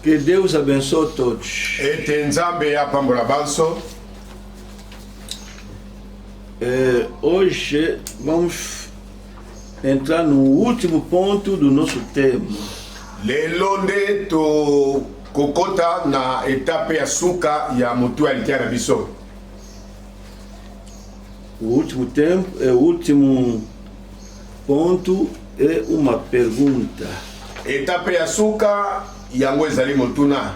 Que Deus abençoe todos. Ete nzambe ya pambola banso. Hoje vamos entrar no último ponto do nosso tema. Lelo nde to kokota na etape ya suka ya motu alikia na biso. O último tempo, o último ponto é uma pergunta. Etape ya suka yango ezali motuna.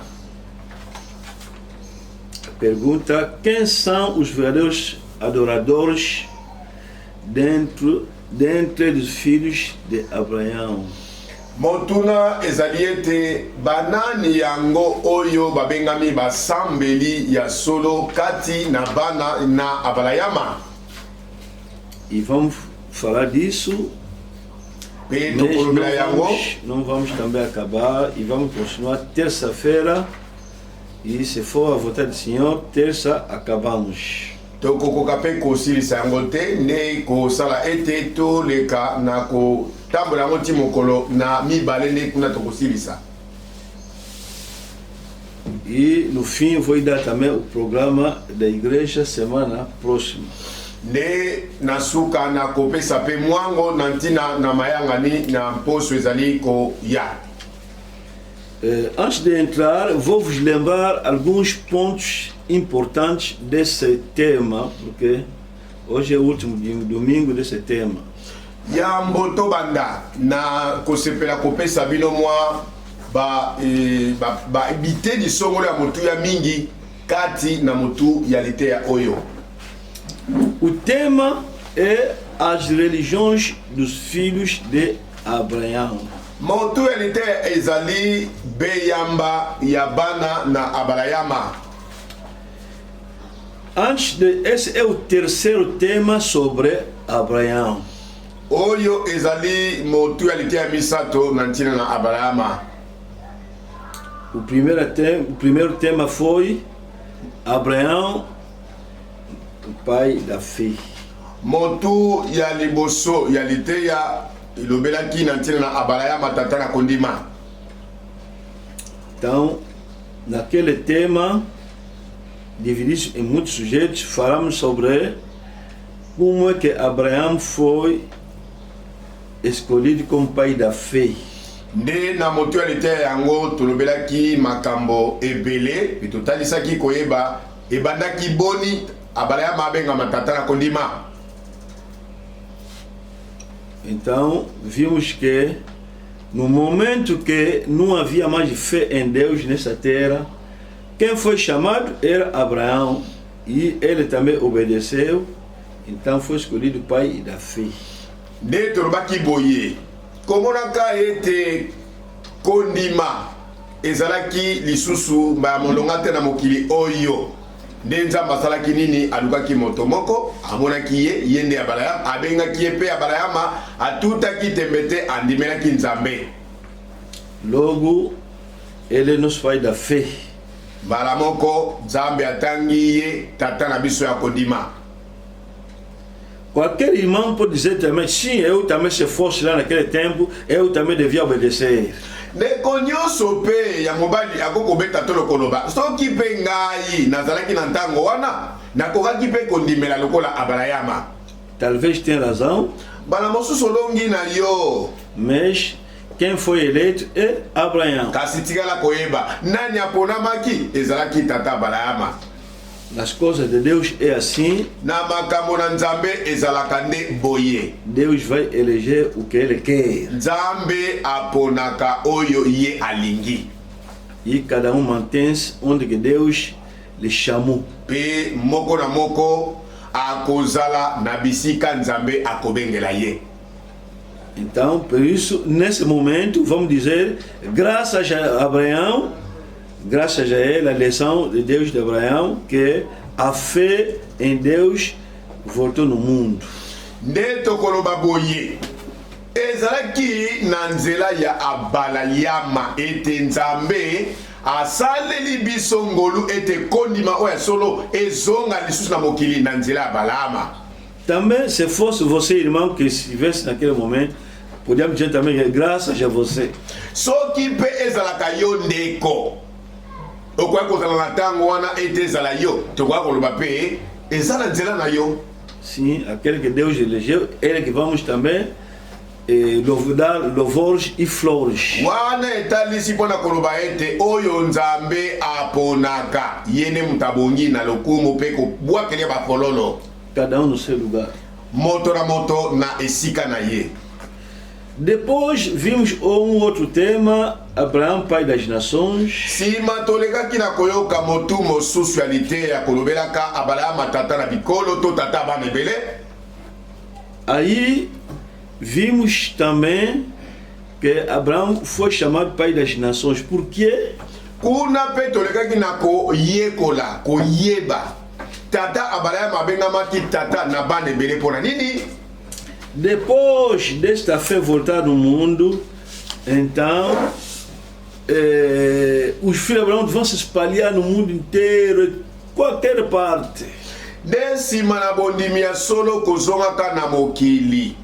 Pergunta: quem são os verdadeiros adoradores dentre os filhos de Abraão? Motuna ezali ete banani yango oyo babengami basambeli ya solo kati na bana na Abrahama. E vamos falar disso, mas não vamos também acabar e vamos continuar terça-feira. E se for a vontade do Senhor, terça acabamos. Tokokoka pe kosilisa yango te ne kosala ete toleka na kotambola yango ti mokolo na mibale nde kuna tokosilisa. E no fim vou dar também o programa da igreja semana próxima. Ne na suka na kopesa pe mwango na ntina na mayangani na mposo ezali ko ya. Antes de entrar, vou vos lembrar alguns pontos importantes desse tema, porque hoje é o último domingo desse tema. Ya mboto banda na kosepela kopesa bino mwa ba bite di songolo ya motu ya mingi kati na motu ya liteya oyo. O tema é as religiões dos filhos de Abraão. Motu ya liteya ezali beyamba ya bana na Abrahama. Esse é o terceiro tema sobre Abraão. Oyo ezali motu ya liteya misato na ntina na Abrahama. O primeiro tema foi Abraão, o pai da fé. Motu ya liboso ya liteya ilobelaki na ntina na Abrahama tata na kondima. Então, naquele tema, dividido em muitos sujeitos, falamos sobre como é que Abraão foi escolhido como pai da fé. Nde na motu ya liteya yango tolobelaki makambo ebele pe totalisaki koyeba ebandaki boni Abrahama abengama tata na kondima. Então, vimos que no momento que não havia mais fé em Deus nessa terra, quem foi chamado era Abraão e ele também obedeceu, então foi escolhido pai da fé. Nde tolobaki boye komonaka ete kondima ezalaki lisusu mbaya molonga te na mokili oyo. Nde nzambe asalaki nini? Alukaki moto moko amonaki ye nde Abrahama, abengaki ye mpe Abrahama atutaki tembe te andimelaki nzambe. Logo ele é nosso pai da fé. Mbala moko nzambe atangi ye tata na biso ya kondima. Qualquer irmão pode dizer também, sim, eu também se fosse lá naquele tempo, eu também devia obedecer. Ndeko nyonso pe ya mobali akokobeta tolo koloba soki pe ngai nazalaki na ntango wana nakokaki pe kondimela lokola Abrahama. Talvez tenha razão, bana mosusu olongi na yo, mas quem foi eleito é Abraão. kasi tikala koyeba nani aponamaki ezalaki tata Abrahama. Nas coisas de Deus é assim. Na makambo na nzambe ezalaka nde boye. Deus vai eleger o que ele quer. Nzambe aponaka oyo ye alingi. E cada um mantém-se onde que Deus lhe chamou. Pe moko na moko akozala na bisika nzambe akobengela ye. Então, por isso, nesse momento, vamos dizer, graças a Abraão, graças a ele, a lição de Deus de Abraão, que a fé em Deus voltou no mundo. Nde tokoloba boye ezalaki na nzela ya abalayama ete nzambe asaleli biso ngolu ete kondima oyo solo ezonga lisusu na mokili na nzela ya balama. Também, se fosse você, irmão, que estivesse naquele momento, Podemos dizer também que graças a você. Soki pe ezalaka yo ndeko. Okoya kozala na ntango wana ete ezala yo. Tokoya koloba pe ezala nzela na yo. Sim, aquele que Deus elegeu, ele que vamos também dar louvores e flores. Wana etalisi mpona koloba ete oyo nzambe aponaka yene mutabongi na lokumu pe kobwakelia bafololo. Cada no seu lugar. Moto na moto na esika na ye. Depois vimos outro tema, Abraão, pai das nações. Sima tolekaki na koyoka motu mosusu ya lite ya kolobelaka Abrahama tata na bikolo to tata bana ebele. Aí vimos também que Abraão foi chamado pai das nações. Por quê? Kuna pe tolekaki na koyekola, koyeba. Tata Abrahama bengamaki tata na bana ebele pona nini? Depois desta fé voltar no mundo, então os filhos de Abraão vão se espalhar no mundo inteiro, em qualquer parte. Desima na bondimi ya solo kozongaka na mokili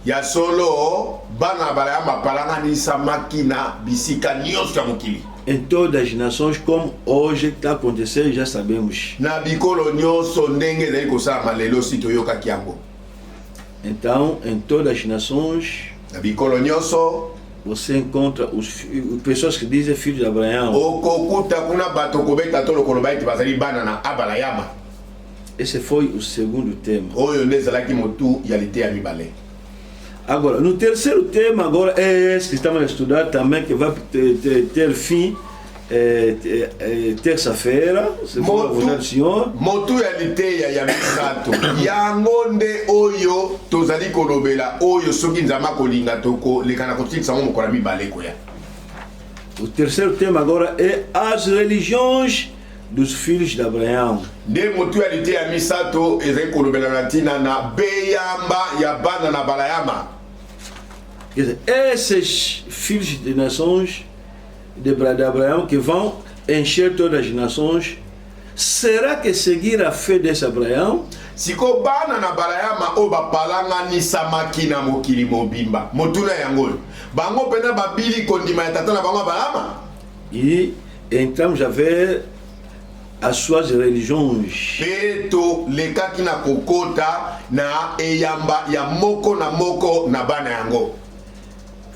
ya solo bana Abrahama palanganisa makina bisika nyonso ya mokili. Em todas as nações, como hoje está acontecendo, já sabemos. Na bikolo nyonso ndenge ezali kosala lelo si toyokaki yango. Então, em todas as nações, na bikolo nyonso você encontra pessoas que dizem filhos de Abraão. Okokuta kuna bato kobeta tolo koloba ete bazali bana na Abrahama. Esse foi o segundo tema. Oyo nde ezalaki motu ya lite ya mibale. Agora, no terceiro tema, agora é esse que estamos a estudar também, que vai ter fim terça-feira, se for a vontade do Senhor. Motu ya lite ya misato. Yango nde oyo tozali kolobela oyo soki nzama kolinga toko lekana kotikisa mo mokola mibale koya. O terceiro tema agora é as religiões dos filhos de Abraão. Nde motu ya lite ya misato ezali kolobela na tina na beyamba ya bana na Abrahama. Quer dizer, esses filhos de nações de Abraão que vão encher todas as nações, será que seguir a fé desse Abraão? Siko bana na Abrahama o bapalanga ni samaki na mokili mobimba. Motuna yango. Bango pena babili kondima ya tata na bango Abrahama. E entramos a ver as suas religiões. Peto lekaki na kokota na eyamba ya moko na bana yango.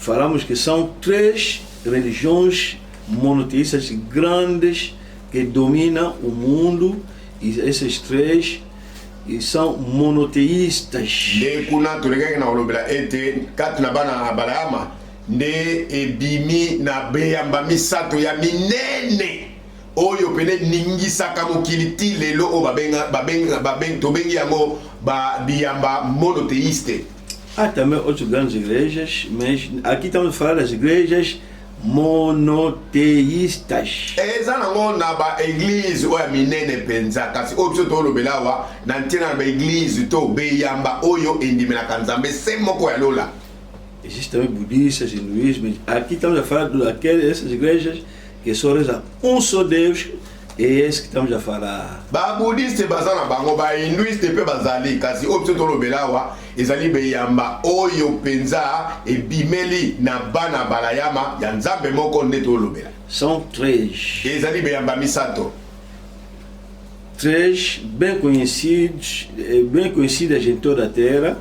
Falamos que são 3 religiões monoteístas grandes que dominam o mundo, e esses 3 são monoteístas. De kuna tolekaki na olobela ete kati na bana Abrahama nde ebimi na beyamba misato ya minene oyo pene ningisaka mokili ti lelo o tobengi yango biyamba monoteíste. Há também outras grandes igrejas, mas aqui estamos a falar das igrejas monoteístas. Eza nango na ba église oya minene penza kasi opso to lobela wa na ntina ba église to beyamba oyo endimelaka nzambe se moko ya lola. Existem também budistas, hinduísmos. Aqui estamos a falar dessas igrejas que só rezam um só Deus. É esse que estamos a falar. Ba budiste bazana bango ba hinduiste pe bazali kasi opso to lobela wa ezali beyamba oyo penza e bimeli na bana balayama ya nzambe moko nde to lobela. São 3. Ezali beyamba misato. 3 bem conhecidas em toda a terra.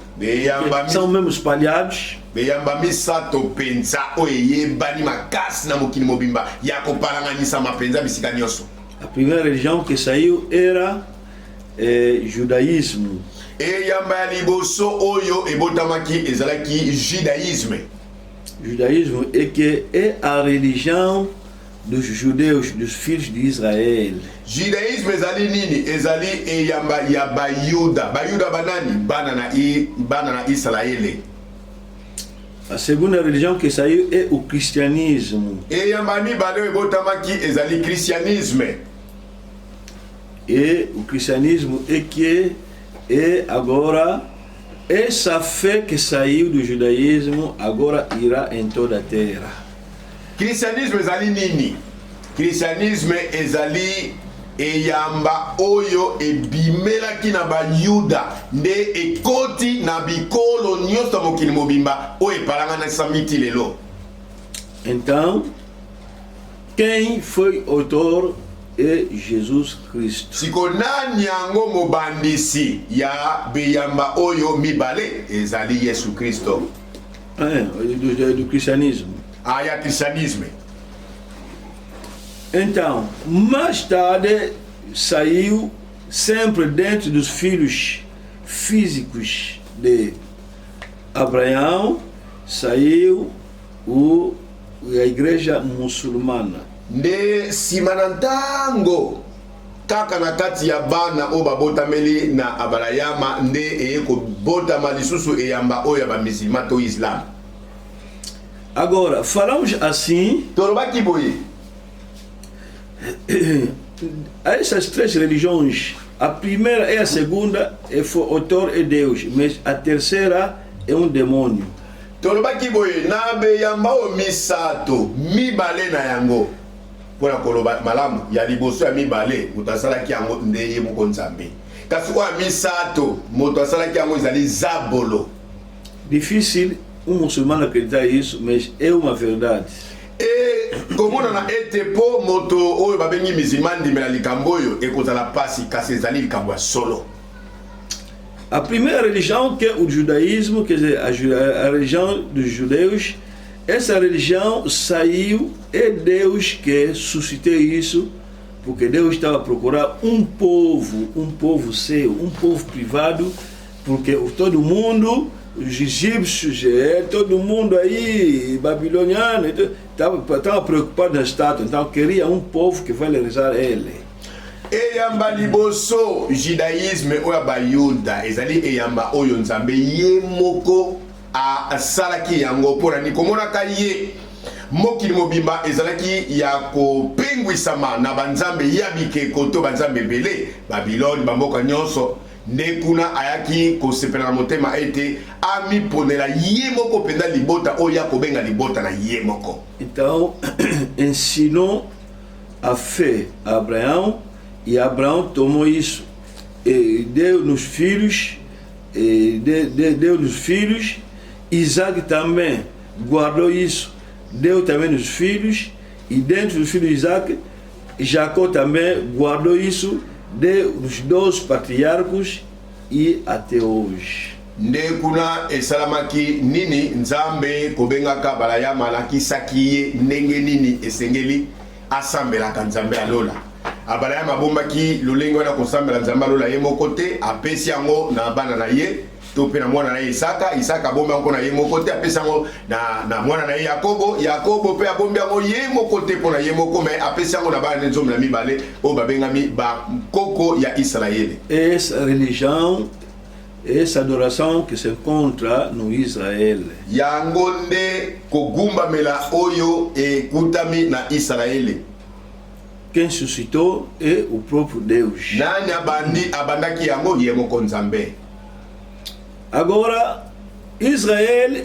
São mesmo espalhados. Beyamba misato penza oye bani makasi na mokili mobimba ya kopalanganisa mapenza bisika nyonso. A primeira religião que saiu era judaísmo. Eyamba liboso oyo ebotamaki ezalaki judaísme. Judaísmo é a religião dos judeus, dos filhos de Israel. Judaísme ezali nini? Ezali eyamba ya bayuda. Bayuda banani? Bana na Israele. A segunda religião que saiu é o cristianismo. Eyamba mibale ebotamaki ezali christianisme. E o cristianismo é agora essa fé que saiu do judaísmo agora irá em toda a terra. Cristianisme ezali nini? Cristianisme ezali eyamba oyo ebimelaki na bayuda nde ekoti na bikolo nyonso mokili mobimba oyo epalangana miti lelo. Então, quem foi autor é Jesus Cristo. Siko nani yango mobandisi ya beyamba oyo mibale ezali Yesu Kristo. Do cristianismo. Ya cristianismo. Então, mais tarde saiu sempre dentro dos filhos físicos de Abraão, saiu a igreja muçulmana. Nde simanantango kaka na kati ya bana o babotameli na Abrahama nde eyeko botama lisusu eyamba oyo ba musulman to Islam. Agora, falamos assim, tolobaki boye essas três religiões, a primeira e a segunda foi autor é Deus, mas a terceira é um demônio. Tolobaki boye na beyamba o misato mibale na yango. Pona koloba malamu ya liboso ya mibale mutasalaki yango ndeye moko nzambe. Kasi kwa misato mutasalaki yango ezali zabolo. Difícil muçulmano acreditar isso, mas é uma verdade. E komona na ete po moto oyo babengi musulman ndimela likambo oyo ekozala pasi kasi ezali likambo ya solo. A primeira religião, que é o judaísmo, quer dizer, a religião dos judeus, essa religião saiu, é Deus que suscitou isso, porque Deus estava a procurar um povo seu, um povo privado, porque todo mundo, os egípcios, todo mundo aí, babiloniano, estava preocupado na estátua, então queria um povo que valorizar ele. Eyamba liboso judaïsme oya bayuda ezali eyamba oyo nzambe ye moko asalaki yango pona ni komonaka ye mokili mobimba ezalaki ya kopengwisama na banzambe ya bikeko to banzambe ebele Babylone bamboka nyonso nde kuna ayaki kosepela na motema ete amiponela ye moko penda libota oyo akobenga libota na ye moko. Então ensinou a fé a Abraão. E Abraão tomou isso, e deu nos filhos, deu nos filhos. Isaac também guardou isso, deu também nos filhos. E dentro dos filhos de Isaac, Jacó também guardou isso, deu nos 12 patriarcos e até hoje. Nde kuna esalamaki nini nzambe kobengaka balayama lakisaki ye ndenge nini esengeli asambelaka nzambe alola. Abraham abombaki lolenge wana kosambela nzambe alola ye moko te apesi yango na bana na ye to pe na mwana na ye Isaka abombi yango na ye moko te apesi yango na mwana na ye Yakobo pe abombi yango ye moko te mpo na ye moko me apesi yango na bana nzomi na mibale oyo babengami bakoko ya Israele. Essa religião, essa adoração que se encontra no Israel. Yango nde kogumbamela oyo ekutami na Israele. Quem suscitou é o próprio Deus. Nani abandaki yango ye moko nzambe. Agora, Israel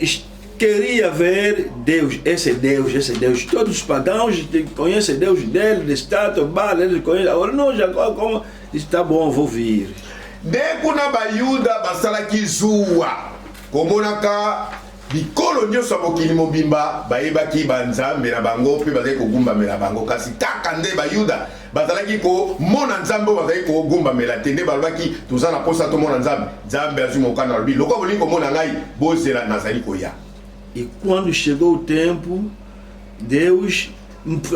queria ver Deus, esse é Deus, esse é Deus. Todos os pagãos conhecem Deus dele, de estátua, Baal, eles conhecem. Agora, não, já como está bom, vou vir. De kuna bayuda basalaki zuwa komonaka bikolo nyonso mokili mobimba bayebaki banzambe na bango pe bazali kogumbamela bango kasi kaka nde bayuda bazalaki komona nzambe oyo bazali kogumbamela te nde balobaki toza na posa tomona nzambe azwi mokano alobi lokwa bolingi komona ngai bozela nazali koya. E quando chegou o tempo, Deus,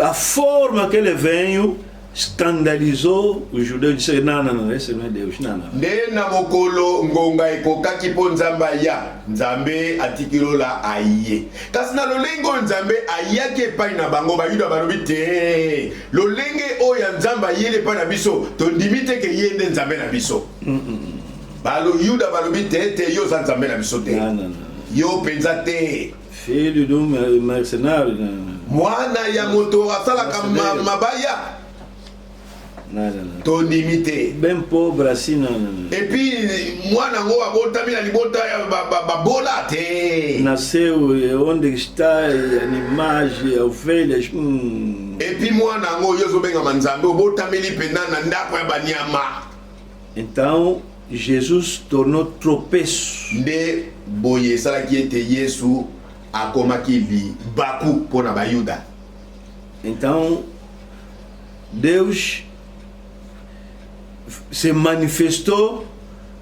a forma que ele veio, escandalizou os judeus, disseram, não, esse não é Deus, não. Nde na mokolo ngonga ekokaki po nzambe ya nzambe atikilola aye kasi na lolengo nzambe ayaki epai na bango bayuda balobi te lolenge oyo ya nzambe ayeli epai na biso tondimi te ke ye nde nzambe na biso. Yuda balobi te yo oza nzambe na biso te, yo penza te, filho de mercenário, mwana ya moto asalaka mabaya. tondimi te. Ben pauvre assis, non. Et puis mwana ngo abotami na libota babola te. Nasceu onde está a imagem, a ovelha. Et puis mwana ngo yozo benga manzambe obotami lipenda na ndako ya banyama. Então Jesus tornou tropeço. Nde boye salaki ete Yesu akomaki libaku pona bayuda. Então Deus se manifestou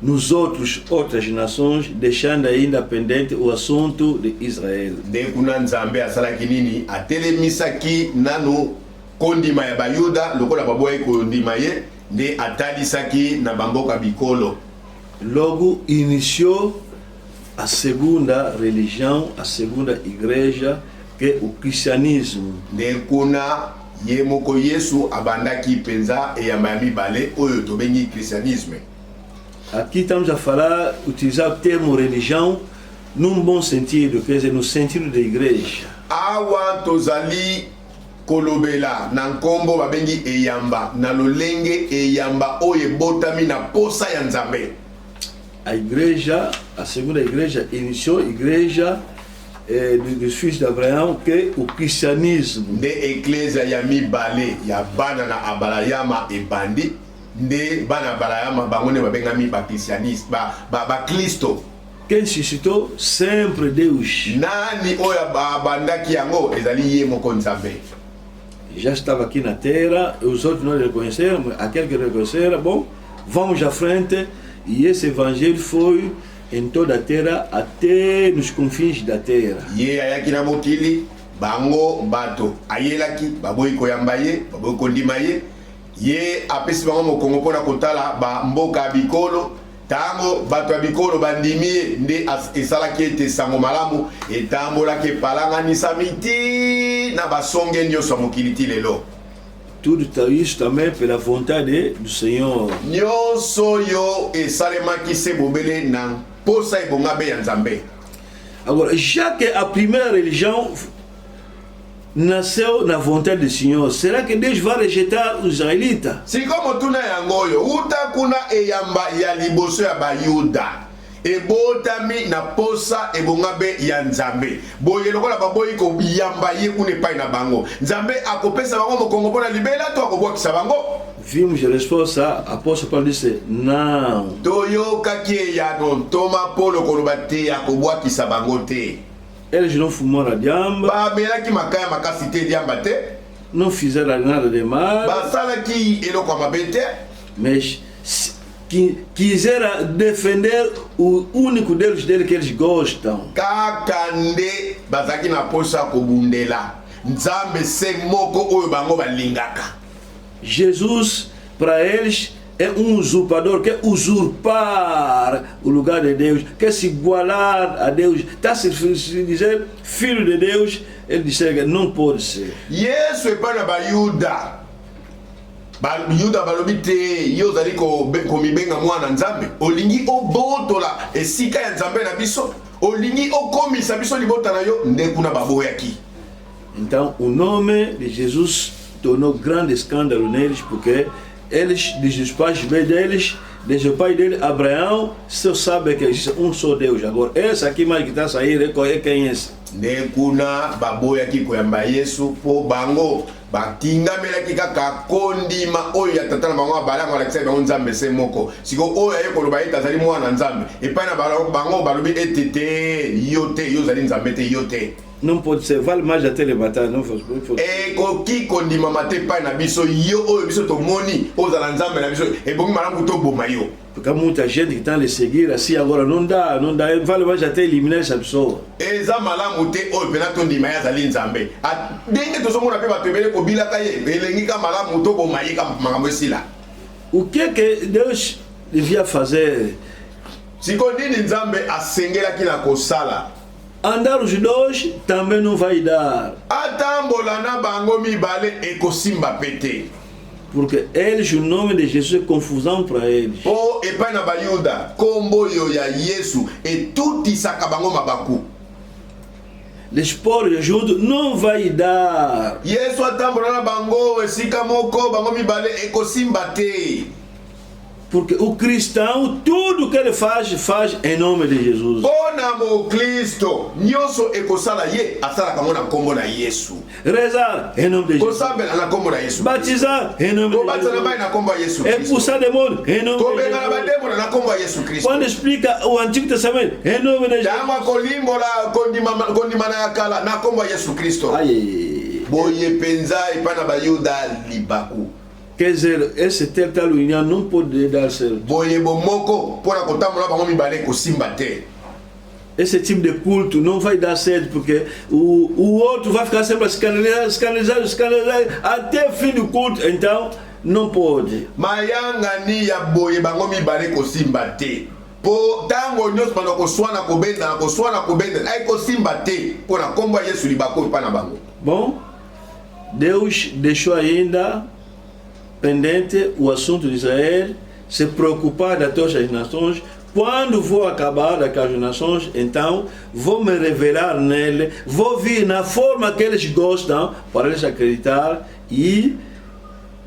nos outras nações, deixando ainda pendente o assunto de Israel. Nde kuna nzambe asalaki nini atelemisaki nanu kondima ya bayuda lokola baboye kondima ye nde atalisaki na bamboka bikolo. Logo iniciou a segunda religião, a segunda igreja, que é o cristianismo. Nde kuna ye moko Yesu abandaki penza eyamba ya mibale oyo tobengi christianisme. Aqui estamos a falar, utilizar o termo religião num bom sentido, quer dizer, no sentido da igreja. Awa tozali kolobela na nkombo babengi eyamba na lolenge eyamba oyo ebotami na posa ya Nzambe. A igreja, a segunda igreja, iniciou a igreja dos filhos de Abraão, que é o cristianismo. Nde eklesia ya mibale ya bana na Abrahama ebandi nde bana Abrahama bangone babengami ba christianiste ba Kristo. Quem suscitou? Sempre Deus. Nani oyo abandaki yango ezali ye moko Nzambe. Já estava aqui na terra, os outros não reconheceram, mas aqueles que reconheceram, bom, vamos à frente. E esse evangelho foi em toda a terra, até nos confins da terra. Ye ayaki na mokili, bango bato ayelaki, baboyi koyamba ye, baboyi kondima ye. Ye apesi bango mokongo mpona kotala ba mboka bikolo. Tango bato ya bikolo bandimi ye nde esalaki ete sango malamu etambolaki epalanganisa miti na basonge nyonso ya mokili ti lelo. Tudo isso também pela vontade do Senhor. Nyonso yo esalemaki se bobele na posa ebonga be ya Nzambe. Agora, já que a primeira religião nasceu na vontade do Senhor, será que Deus vai rejeitar os israelitas? Sikomo tuna yango yo uta kuna eyamba ya liboso ya bayuda ebotami na posa ebonga be ya Nzambe. Boye lokola baboyi ko yamba ye kuna epai na bango. Nzambe akopesa bango mokongo mpona libela to akobwakisa bango. Vimos a resposta, apóstolo Paulo disse, não. Toyokaki eyano toma polo koloba te akobwakisa bango te. Eles não fumaram a diamba, Bamelaki makaya makasi te diamba te. não fizeram nada de mal, Basalaki eloko ya mabe te. mas quiseram defender o único Deus dele que eles gostam. Kaka nde bazaki na posa kobundela Nzambe se moko oyo bango balingaka. Jesus, para eles, é usurpador, quer usurpar o lugar de Deus, quer se igualar a Deus, está se dizer filho de Deus. Ele disse que não pode ser. Yesu epai na bayuda bayuda balobi te yo ozali komibenga mwana Nzambe, olingi obotola esika ya Nzambe na biso, olingi okomisa biso libota na yo, nde kuna baboyaki. Então o nome de Jesus tornou grande escândalo neles, porque eles, desde os pais deles, desde o pai dele, Abraão, só sabe que existe um só Deus. Agora, esse aqui mais que está a sair, é quem é esse? Nde kuna baboyaki koyamba Yesu po bango batingamelaki kaka kondima oyo ya tata na bango abalango alakisa bango Nzambe se moko. Siko oyo aye koloba ete azali mwana Nzambe epai na bango balobi ete te yo te, yo ozali Nzambe te, yo te. Não pode ser, vale mais até levantar, não foi. Ekoki kondima mate epai na biso yo oyo biso tomoni ozala Nzambe na biso ebongi malamu toboma yo. Porque há muita gente que está a lhe seguir assim, agora não dá, vale mais até eliminar essa pessoa. Eza malamu te oyo pena tondima ye azali Nzambe. Ndenge tozomona mpe bato ebele kobilaka ye elengi ka malamu toboma ye ka makambo esila. O que é que Deus devia fazer? Siko nini Nzambe asengelaki na kosala? Andar os dois também não vai dar. Atambola na bango mibale ekosimba pete. Porque eles, o nome de Jesus é confusão para eles. Po epai na bayuda kombo yo ya Yesu etutisaka bango mabaku. l'espoir junto não vai dar. Yesu atambola na bango esika moko bango mibale ekosimba te. Porque o cristão, tudo que ele faz em nome de Jesus. Bona mo Kristo nyonso ekosala ye asalaka ngo na nkombo na Yesu. Rezar em nome de Jesus. Kosambela na nkombo na Yesu. Batizar em nome de Kobatisa na Jesus. mai na nkombo ya Yesu Kristo. Expulsar demônio em nome de Kobenga na Jesus. bademo na nkombo ya Yesu Kristo. Quando explica o Antigo Testamento em nome de Jesus. Dama kolimbola kondima na yakala na nkombo ya Yesu Kristo. Ai. Boye penza ipana bayuda libaku. Quer dizer, esse tal união não pode dar certo. Boye bomoko pona kotambola bango mibale kosimba te. Esse tipo de culto não vai dar certo, porque o outro vai ficar sempre escandalizado até o fim do culto. Então, não pode. Mayanga ni ya boye bango mibale kosimba te. Po tango nyos pano koswana kobenda ai kosimba te pona nkombo ya Yesu libako ipana bango. Bom, Deus deixou ainda pendente o assunto de Israel, se preocupar de todas as nações. Quando vou acabar daquelas nações, então vou me revelar nele, vou vir na forma que eles gostam, para eles acreditar, e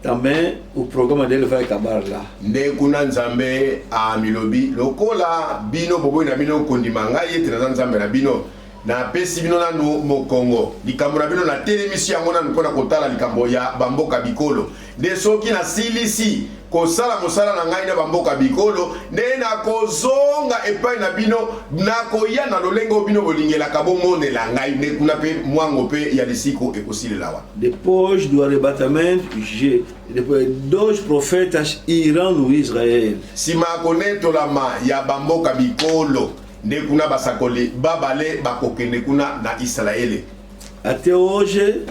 também o programa dele vai acabar lá. Nde kuna nzambe a milobi lokola bino bobo na bino kondimanga yete na nzambe na bino na pesi bino nanu mokongo likambo na bino na telemisi yango nanu mpona kotala likambo ya bamboka bikolo nde soki na silisi kosala mosala na ngai na bamboka bikolo nde na kozonga epai na bino na koya na lolengo bino bolingelaka bomonela ngai nde kuna pe mwango pe ya lisiko ekosilela wa. Depois do arrebatamento, depois 2 profetas irão no Israel. Sima konetolama ya bamboka bikolo nde kuna basakoli babale bakokende kuna na Israele. Até hoje,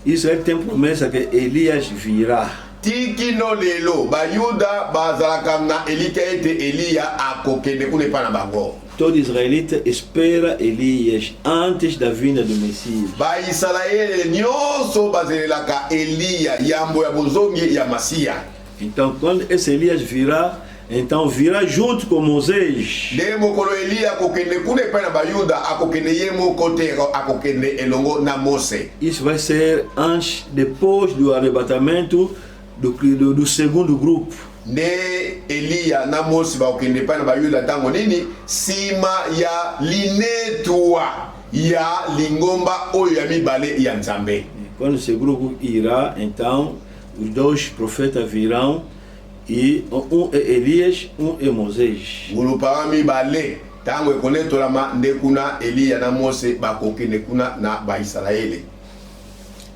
Israel tem promessa que Elias virá. Tiki no lelo bayuda bazalaka na elika ete Elia akokende kuna epa na bango. Todo israelita espera Elias antes da vinda do Messias. Ba Israele nyonso bazelelaka Elia yambo ya bozongi ya Masia. Então, quando esse Elias virá, então virá junto com Moisés. Nde mokolo Elia akokende kuna epa na bayuda akokende ye moko te akokende elongo na Mose. Isso vai ser antes, depois do arrebatamento do segundo grupo. Nde Elia na Mose bakokende epa na bayuda tango nini sima ya linetua ya lingomba oyo ya mibale ya Nzambe. Quando esse grupo irá, então os 2 profetas virão, e um é Elias, um é Moisés. Gulupa mibale tango ekonetolama nde kuna Elia na Mose bakokende kuna na Baisraele.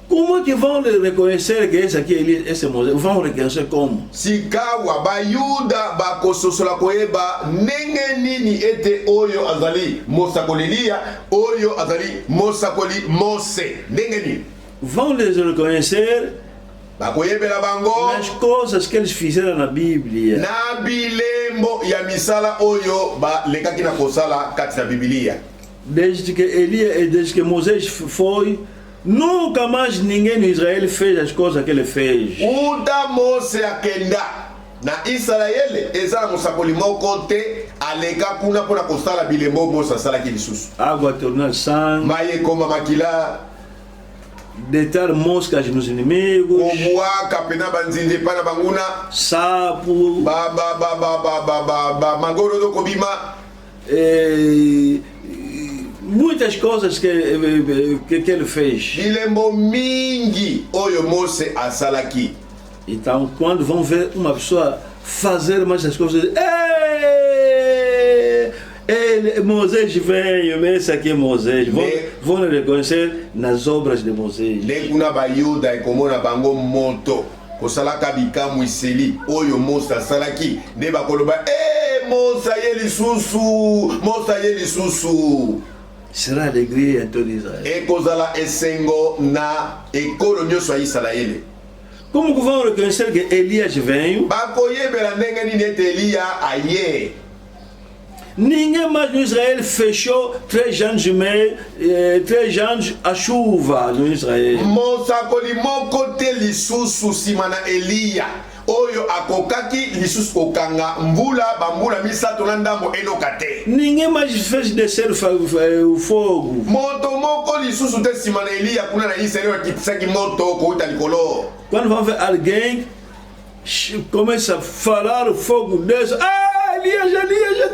Como é que vão reconhecer que esse aqui é Elias, esse é Moisés? Vão reconhecer como? Sikawa bayuda bakososola koyeba ndenge nini ete oyo azali mosakoli Elia, oyo azali mosakoli Mose. Ndenge nini? Vão les reconhecer bakoyebela bango nas coisas que eles fizeram na Bíblia. na bilembo ya misala oyo balekaki na kosala kati na Biblia. Desde que Elias e desde que Moisés foi, nunca mais ninguém no Israel fez as coisas que ele fez. Uda Mose akenda na Israele eza mosakoli moko te aleka kuna mpona kosala bilembo Mose asalaki lisusu. Água tornar sangue, Mai ekoma makila deitar moscas nos inimigos, kobwaka pena banzinze epa na banguna sapo, magorodo kobima muitas coisas que ele fez. bilembo mingi oyo Mose asalaki. Então, quando vão ver uma pessoa fazer mais as coisas, Moisés veio, esse aqui é Moisés. Vão reconhecer nas obras de Moisés. Nde kuna bayuda ekomona bango moto kosalaka bikamu iseli oyo Mose asalaki nde bakoloba Mose aye lisusu. Será alegria em todo Israel. Ekozala esengo na ekolo nyonso ya Israele. Como que vão reconhecer que Elias veio? Bakoyebela ndenge nini ete Elia aye. Ninguém mais no Israel fechou 3 anos e meio, 3 anos a chuva no Israel. Mosakoli moko te lisusu sima na Elia oyo akokaki lisusu kokanga mbula bambula misato na ndambo enokate. Ninguém mais fez descer o fogo. Moto moko lisusu te sima na Eliya kuna na Israeli wakitisaki moto kouta likolo. Quando vão ver alguém começa a falar, o fogo desce. Elias,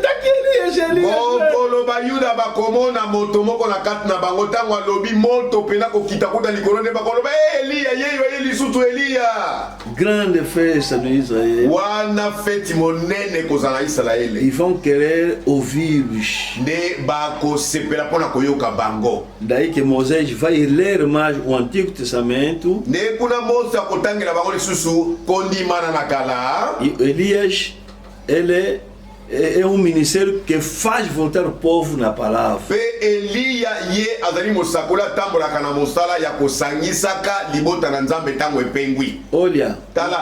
tá aqui, Elias. Mokolo bayuda bakomona moto moko na kati na bango tango alobi moto pena kokita kuta likolo ne bakoloba Eliya yeyo lisusu Eliya. Grande festa no Israel. Wana feti monene kozala Israel. Ils vont querer ouvir-los. Ne bako sepela pona koyoka bango. Daí que Moisés vai ler mais o Antigo Testamento. Ne kuna Mose akotangela bango lisusu kondimana na kala. E Elias, ele é um ministério que faz voltar o povo na palavra. Pe Eliya ye azali mosakola tambola kana mosala ya kosangisaka libota na Nzambe tango epengwi. Olha,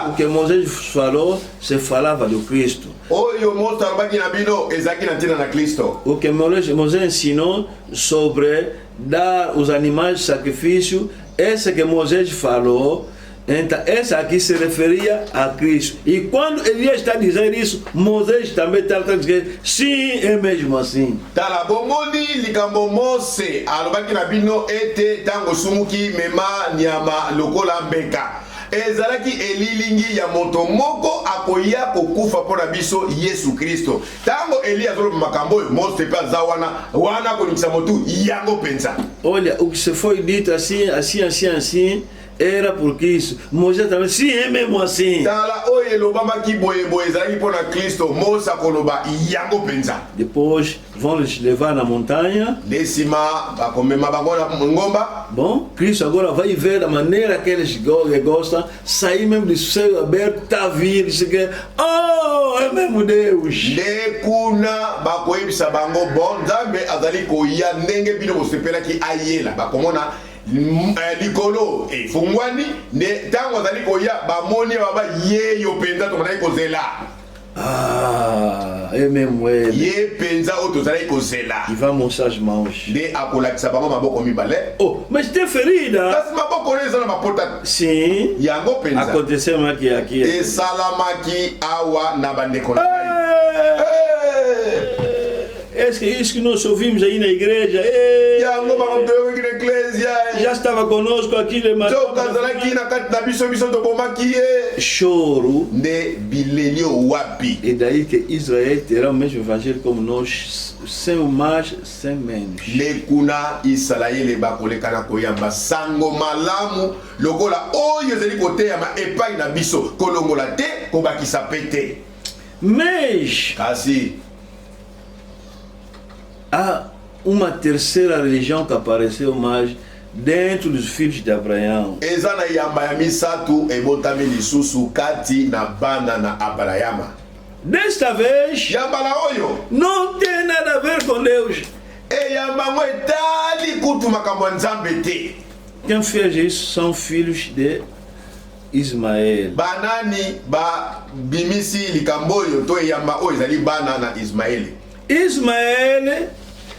o que Moisés falou, se falava do Cristo. Oyo Mose alobaki na bino ezaki na ntina na Kristo. O que Moisés ensinou sobre dar os animais de sacrifício, esse que Moisés falou. Então, essa aqui se referia a Cristo. E quando Elias está dizendo isso, Moisés também está dizendo, sim, é mesmo assim. Tala bomoni likambo Mose alobaki na bino ete tango sumuki mema nyama lokola mbeka. Ezalaki elilingi ya moto moko akoya kokufa pona biso Yesu Kristo. Tango Elias oloba makambo Mose pe wana konikisa motu yango pensa. Olha, o que se foi dito assim, era porque isso. Moisés também, sim, é mesmo assim. Depois vão lhes levar na montanha. Bom, Cristo agora vai ver a maneira que eles gostam, sair mesmo do céu aberto, tá vindo, isso que oh, é mesmo Deus. Likolo efungwani ne tango azali koya bamoni baba yeyo penza tozali kozela. É mesmo ele. Ye penza o tozali kozela. Il va montrer as mãos. De akolakisa bango maboko mibale. Oh, mas tem ferida. Kasi maboko neza na mapota. Sim. Yango penza. Aconteceu aqui. E salamaki awa na bandeko na isso que nós ouvimos aí na igreja. Já estava conosco aqui. Choro. E daí que Israel terá o mesmo evangelho como nós, sem mais, sem menos. Lekuna Israel bakolekana koyamba sango malamu lokola oyo zeli koteya ma epai na biso kolongola te kobakisa pete. Mas kasi há uma terceira religião que apareceu mais dentro dos filhos de Abraão. Ezana yamba ya misatu ebotami lisusu kati na bana na Abrahama. Desta vez, yamba oyo não tem nada a ver com Deus. E yamba mo etali kutu makambo Nzambe te. Quem fez isso são filhos de Ismael. Banani ba bimisi likamboyo to yamba oyo ezali bana na Ismael. Ismael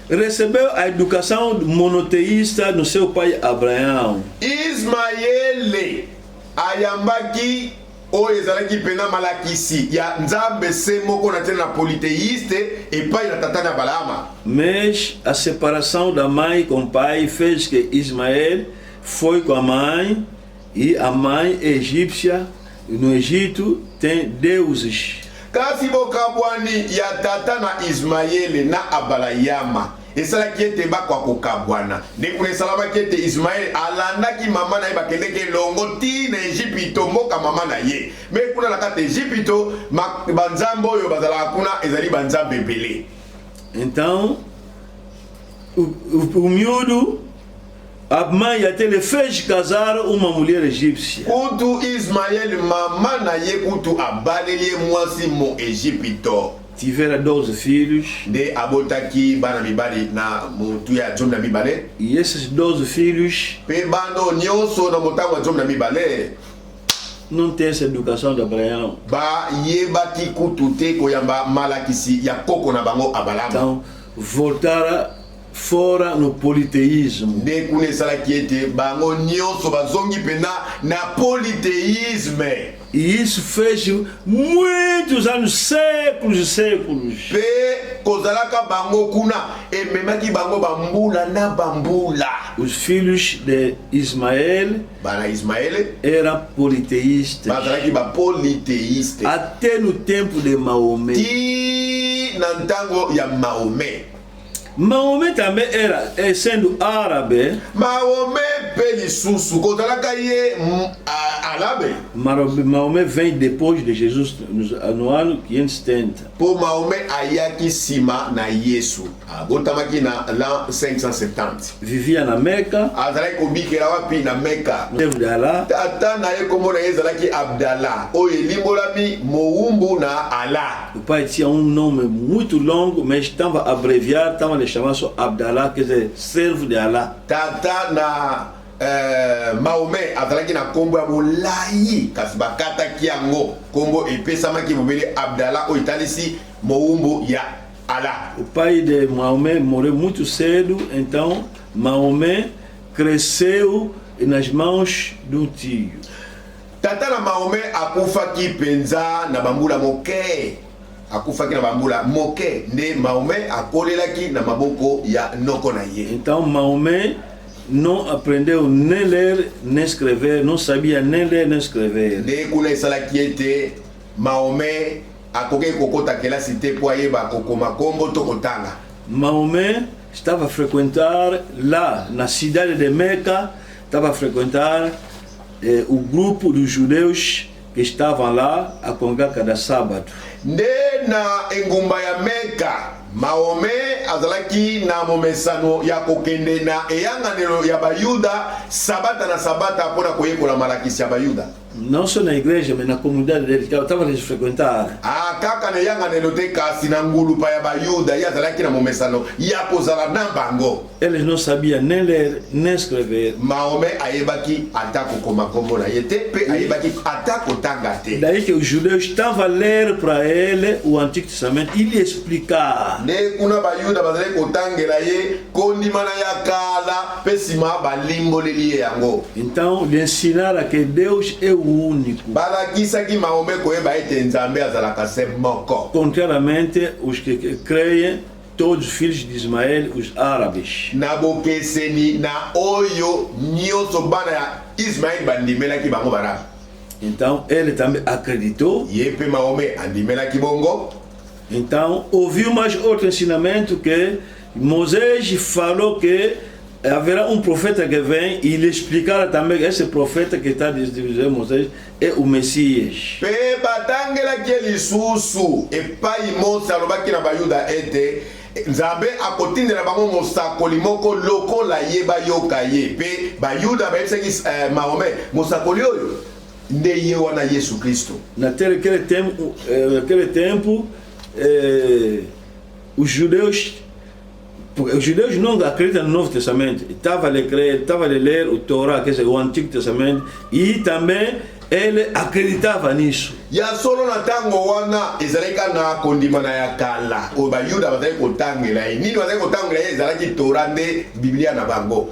recebeu a educação monoteísta do seu pai Abraão. Ismael ayambaki oyo ezalaki pena malakisi ya Nzambe se moko na tena politeíste e pai na tata na Balama. Mas a separação da mãe com o pai fez que Ismael foi com a mãe e a mãe egípcia no Egito tem deuses. Kasi bokabwani ya tata na Ismael na Abalayama esala kiete bakwa kokabwana nekune salama kiete Ismael alandaki mama na bakendeke longo ti na Egypto moka mama na ye me kuna na kata Egypto banzambo oyo bazala kuna ezali banzambe belé. Então o miúdo, a mãe até lhe fez casar uma mulher egípcia. Kutu Ismael mama na ye kutu abaleli mwasi mo Egypto. Tivera 12 filhos. De abotaki bana mibali na mutu ya jomna mibale. E esses 12 filhos pe bando nyonso na motango jomna mibale não tem essa educação de Abraão. Ba yebaki kutu te koyamba malakisi ya koko na bango Abalama. Então voltaram fora no polythéisme. Nde kuna esalaki ete bango nyonso bazongi pena na polythéisme. E isso fez muitos anos, séculos e séculos. Pe kozalaka bango kuna ememaki bango bambula na bambula. Os filhos de Ismael Bana Ismael eram politeístas. bazalaki ba polythéiste. Até no tempo de Maomé. Ti na ntango ya Mahomet. Maomé também era, sendo árabe, Mahomet pe lisusu kozalaka ye arabe. Maomé vem depois de Jesus no ano 570. Po Mahomet ayaki sima na Yesu abotamaki na l'an 570. Vivia na Meca, Azalaki kobikela wapi na Meka. servo de Alá. Tata na ye kombo na ye ezalaki Abdallah oyo elimbolami mowumbu na Allah. O pai tinha nome muito longo, mas estava abreviado, estava lhe chamando só Abdallah, quer dizer, servo de Alá. Tata na Mahomet azalaki na kombo ya molai kasi bakataki yango kombo epesamaki mobele Abdallah oyo etalisi mowumbu ya Allah. O pai de Maomé morreu muito cedo, então Maomé cresceu nas mãos de um tio. Tata na Mahomet akufaki penza na bambula moke. Akufaki na bambula moke nde Mahomet akolelaki na maboko ya noko na ye. Então Maomé não aprendeu nem ler nem escrever, não sabia nem ler nem escrever. Nde kuna esalaki ete Mahomet akoki kokota kelasi te po ayeba kokoma kombo to kotanga. Maomé estava a frequentar lá na cidade de Meca, estava a frequentar o grupo dos judeus que estavam lá a congregar cada sábado. Nde na engumba ya Meka Mahomet azalaki na momesano ya kokende na eyanganelo ya bayuda sabata na sabata pona koyekola malakisi ya bayuda. Não só na igreja, mas na comunidade dele, estava a frequentar. Kaka na eyanganelo te kasi na ngulupa ya bayuda ye azalaki na momesano ya kozala na bango. Eles não sabiam nem ler nem escrever. Mahomet ayebaki ata kokoma kombo na ye te pe ayebaki ata kotanga te. Daí que os judeus estavam a ler para ele o Antigo Testamento e lhe explicar. Nde kuna bayuda bazali kotangela ye kondima na ya kala pe sima balimboleli ye yango. Então lhe ensinaram que Deus é o único. Balakisaki Mahomet koyeba ete Nzambe azalaka se moko. Contrariamente, os que creem, todos os filhos de Ismael, os árabes. Na bokeseni na oyo nyonso bana ya Ismael bandimelaki bango barabe. Então ele também acreditou. Ye pe Mahomet andimelaki bongo. Então ouviu mais outro ensinamento que Moisés falou que haverá um profeta que vem e lhe explicará também que esse profeta que está dizendo Moisés é o Messias. Pe batangelaki lisusu epai mosi alobaki na bayuda ete Nzambe akotindela bango mosakoli moko lokola ye bayoka ye pe bayuda bayebisaki Mahomet mosakoli oyo nde ye wana Yesu Kristo. Naquele tempo os judeus não acreditam no Novo Testamento. Estava a ler o Torá, quer dizer, o Antigo Testamento, e também ele acreditava nisso. Ya solo na tango wana ezaleka na kondima na ya kala o bayuda bazali kotangela ye nini bazali kotangela ye ezalaki Torá nde Biblia na bango.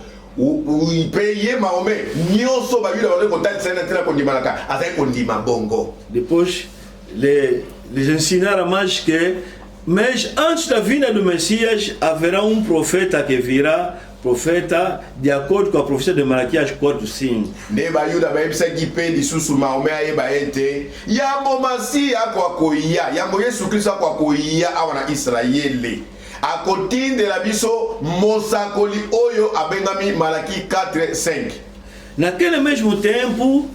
Pe ye Mahomet nyonso bayuda bazali kotalisa na tena kondima na kala azali kondima bongo. Depois les ensinaram mais que mas antes da vinda do Messias haverá um profeta que virá, profeta de acordo com a profecia de Malaquias 4:5. Ne bayuda bayebisaki pe lisusu Mahomet ayeba ete yambo Masiya akoya yambo Yesu Kristo akoya awa na Israele akotindela biso mosakoli oyo abengami Malaki 4:5. Naquele mesmo tempo,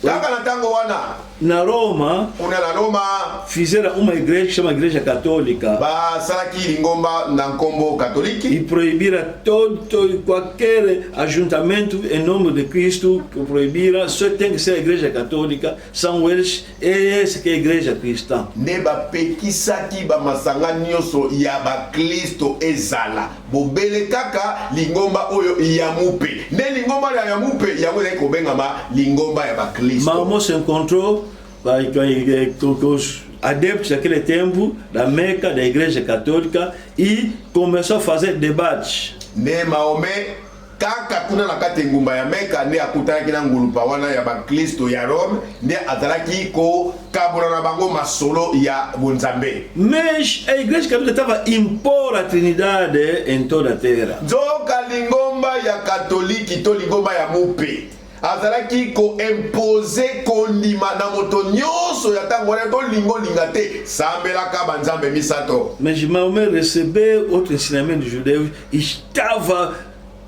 kaka na tango wana na Roma, kuna na Roma fizeram uma igreja que chama Igreja Católica basalaki lingomba na nkombo katoliki e proibiram qualquer ajuntamento em nome de Cristo, que proibiram, só tem que ser a Igreja Católica, são eles, essa que é a Igreja Cristã. Ne bapekisaki bamasanga nyonso ya bakristo ezala bobele kaka lingomba oyo ya mupe nde lingomba ya mupe yango ezali kobengama lingomba ya bakristo. Mahomet se encontrou com os adeptos daquele tempo da Meca, da Igreja Católica, e começou a fazer debates. Ne Maomé kaka kuna na kati ngumba ya Meka nde akutanaki na ngulupa wana ya bakristo ya Rome nde azalaki ko kabula na bango masolo ya bonzambe. Mas a Igreja Católica estava a impor a Trindade em toda a terra. Nzoka lingomba ya katoliki to lingomba ya mupe azalaki ko impose kondima na moto nyonso ya ntango wana to lingo linga te sambelaka banzambe misato. Mas Maomé recebeu outro ensinamento dos judeus e estava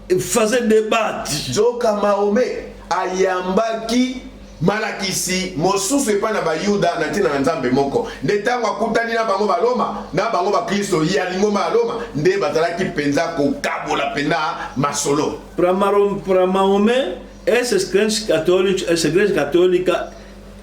a fazer debate. Nzoka Maomé ayambaki malakisi mosusu epai na bayuda na ntina na nzambe moko nde ntango akutani na bango baloma na bango bakristo ya lingomba ya Loma nde bazalaki mpenza kokabola mpenza masolo. Para Maomé, essas crentes católicos, essa igreja católica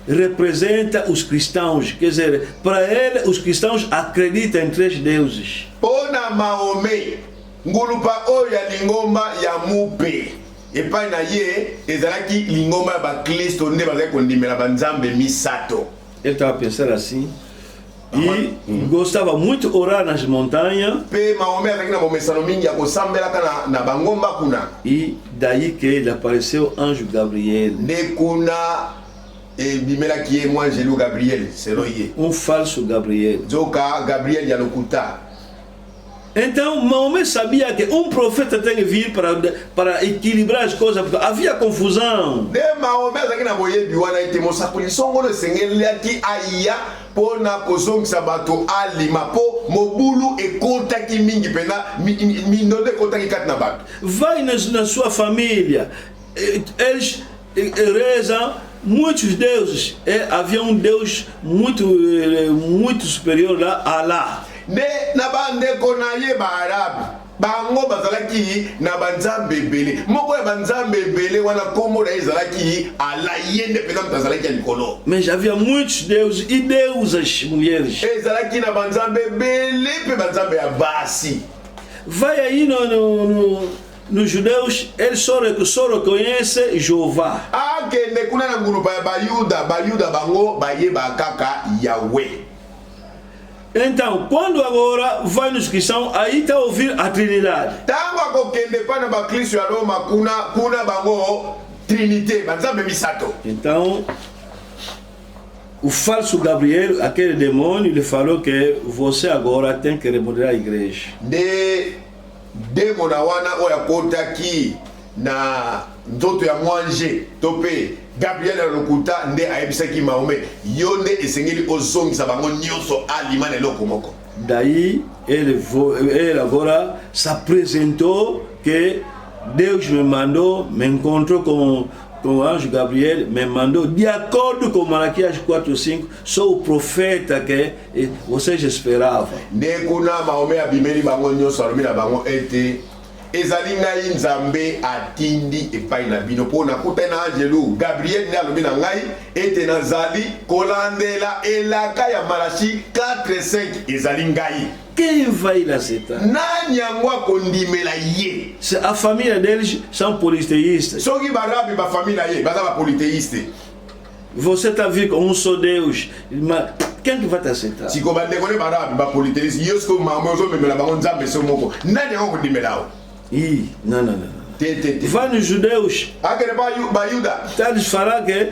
representa os cristãos. Quer dizer, para ele, os cristãos acreditam em 3 deuses. Pona Maomé ngulupa oyo ya lingomba ya mupe epai na ye ezalaki lingomba ya bakristo nde bazali kondimela banzambe misato. Ele estava a pensar assim e gostava muito de orar nas montanhas. Pe Maomé azalaki na bomesano mingi ya kosambelaka na bangomba kuna. E daí que ele apareceu anjo Gabriel. Nde kuna ebimelaki ye mwa angelo Gabriel selo ye. Falso Gabriel. Nzoka Gabriel ya lokuta. Então Maomé sabia que profeta tem que vir para equilibrar as coisas, porque havia confusão. De Maomé azalaki na boyebi wana ete mosakoli songolo esengeliaki aya pona kozongisa bato alima po mobulu ekotaki mingi pena mindondo ekotaki kati na bato. Vai na sua família, eles rezam muitos deuses. Havia Deus muito superior lá, Allah. Ne na bandeko na ye baarabi bango bazalaki na banzambe ebele moko ya banzambe ebele wana kombo na ezalaki ala yende pena mutu azalaki ya likolo. Mas havia muitos deuses e deusas mulheres. Ezalaki na banzambe ebele mpe banzambe ya basi. Vai aí nos judeus, eles só reconhecem Jeová. Akende kuna na ngulupa ya bayuda bango bayeba kaka Yahweh. Então, quando agora vai nos cristãos, aí está a ouvir a Trindade. Tango akokende pa na bakristo ya Roma kuna bango Trinité, banzambe misato. Então, o falso Gabriel, aquele demônio, ele falou que você agora tem que remodelar a igreja. Demona wana oya kotaki na nzoto ya mwanje tope Gabriel ya lokuta nde ayebisaki Maomé yo nde esengeli ozongisa bango nyonso alima na eloko moko. Daí ele agora se apresentou que Deus me mandou, me encontrou com o anjo Gabriel, me mandou de acordo com Malaquias 4:5, sou o profeta que vocês esperavam. Nde kuna Maomé abimeli bango nyonso alobi na bango ete ezali ngai nzambe atindi epai na bino mpo nakuta na angelu Gabriel nde alobi na ngai ete nazali kolandela elaka ya Malachi 4:5 ezali ngai. Quem vai lá aceitar? Nani yango akondimela ye? A família deles são politeístas. Soki barabi ba família ye baza ba politeíste. Você está vindo com um só Deus, mas quem que vai te aceitar? Si ko bande kone barabi ba politeíste yosko mama ozo memela bango nzambe so moko. Nani yango akondimela? Não. Vai nos judeus. Está a lhes falar que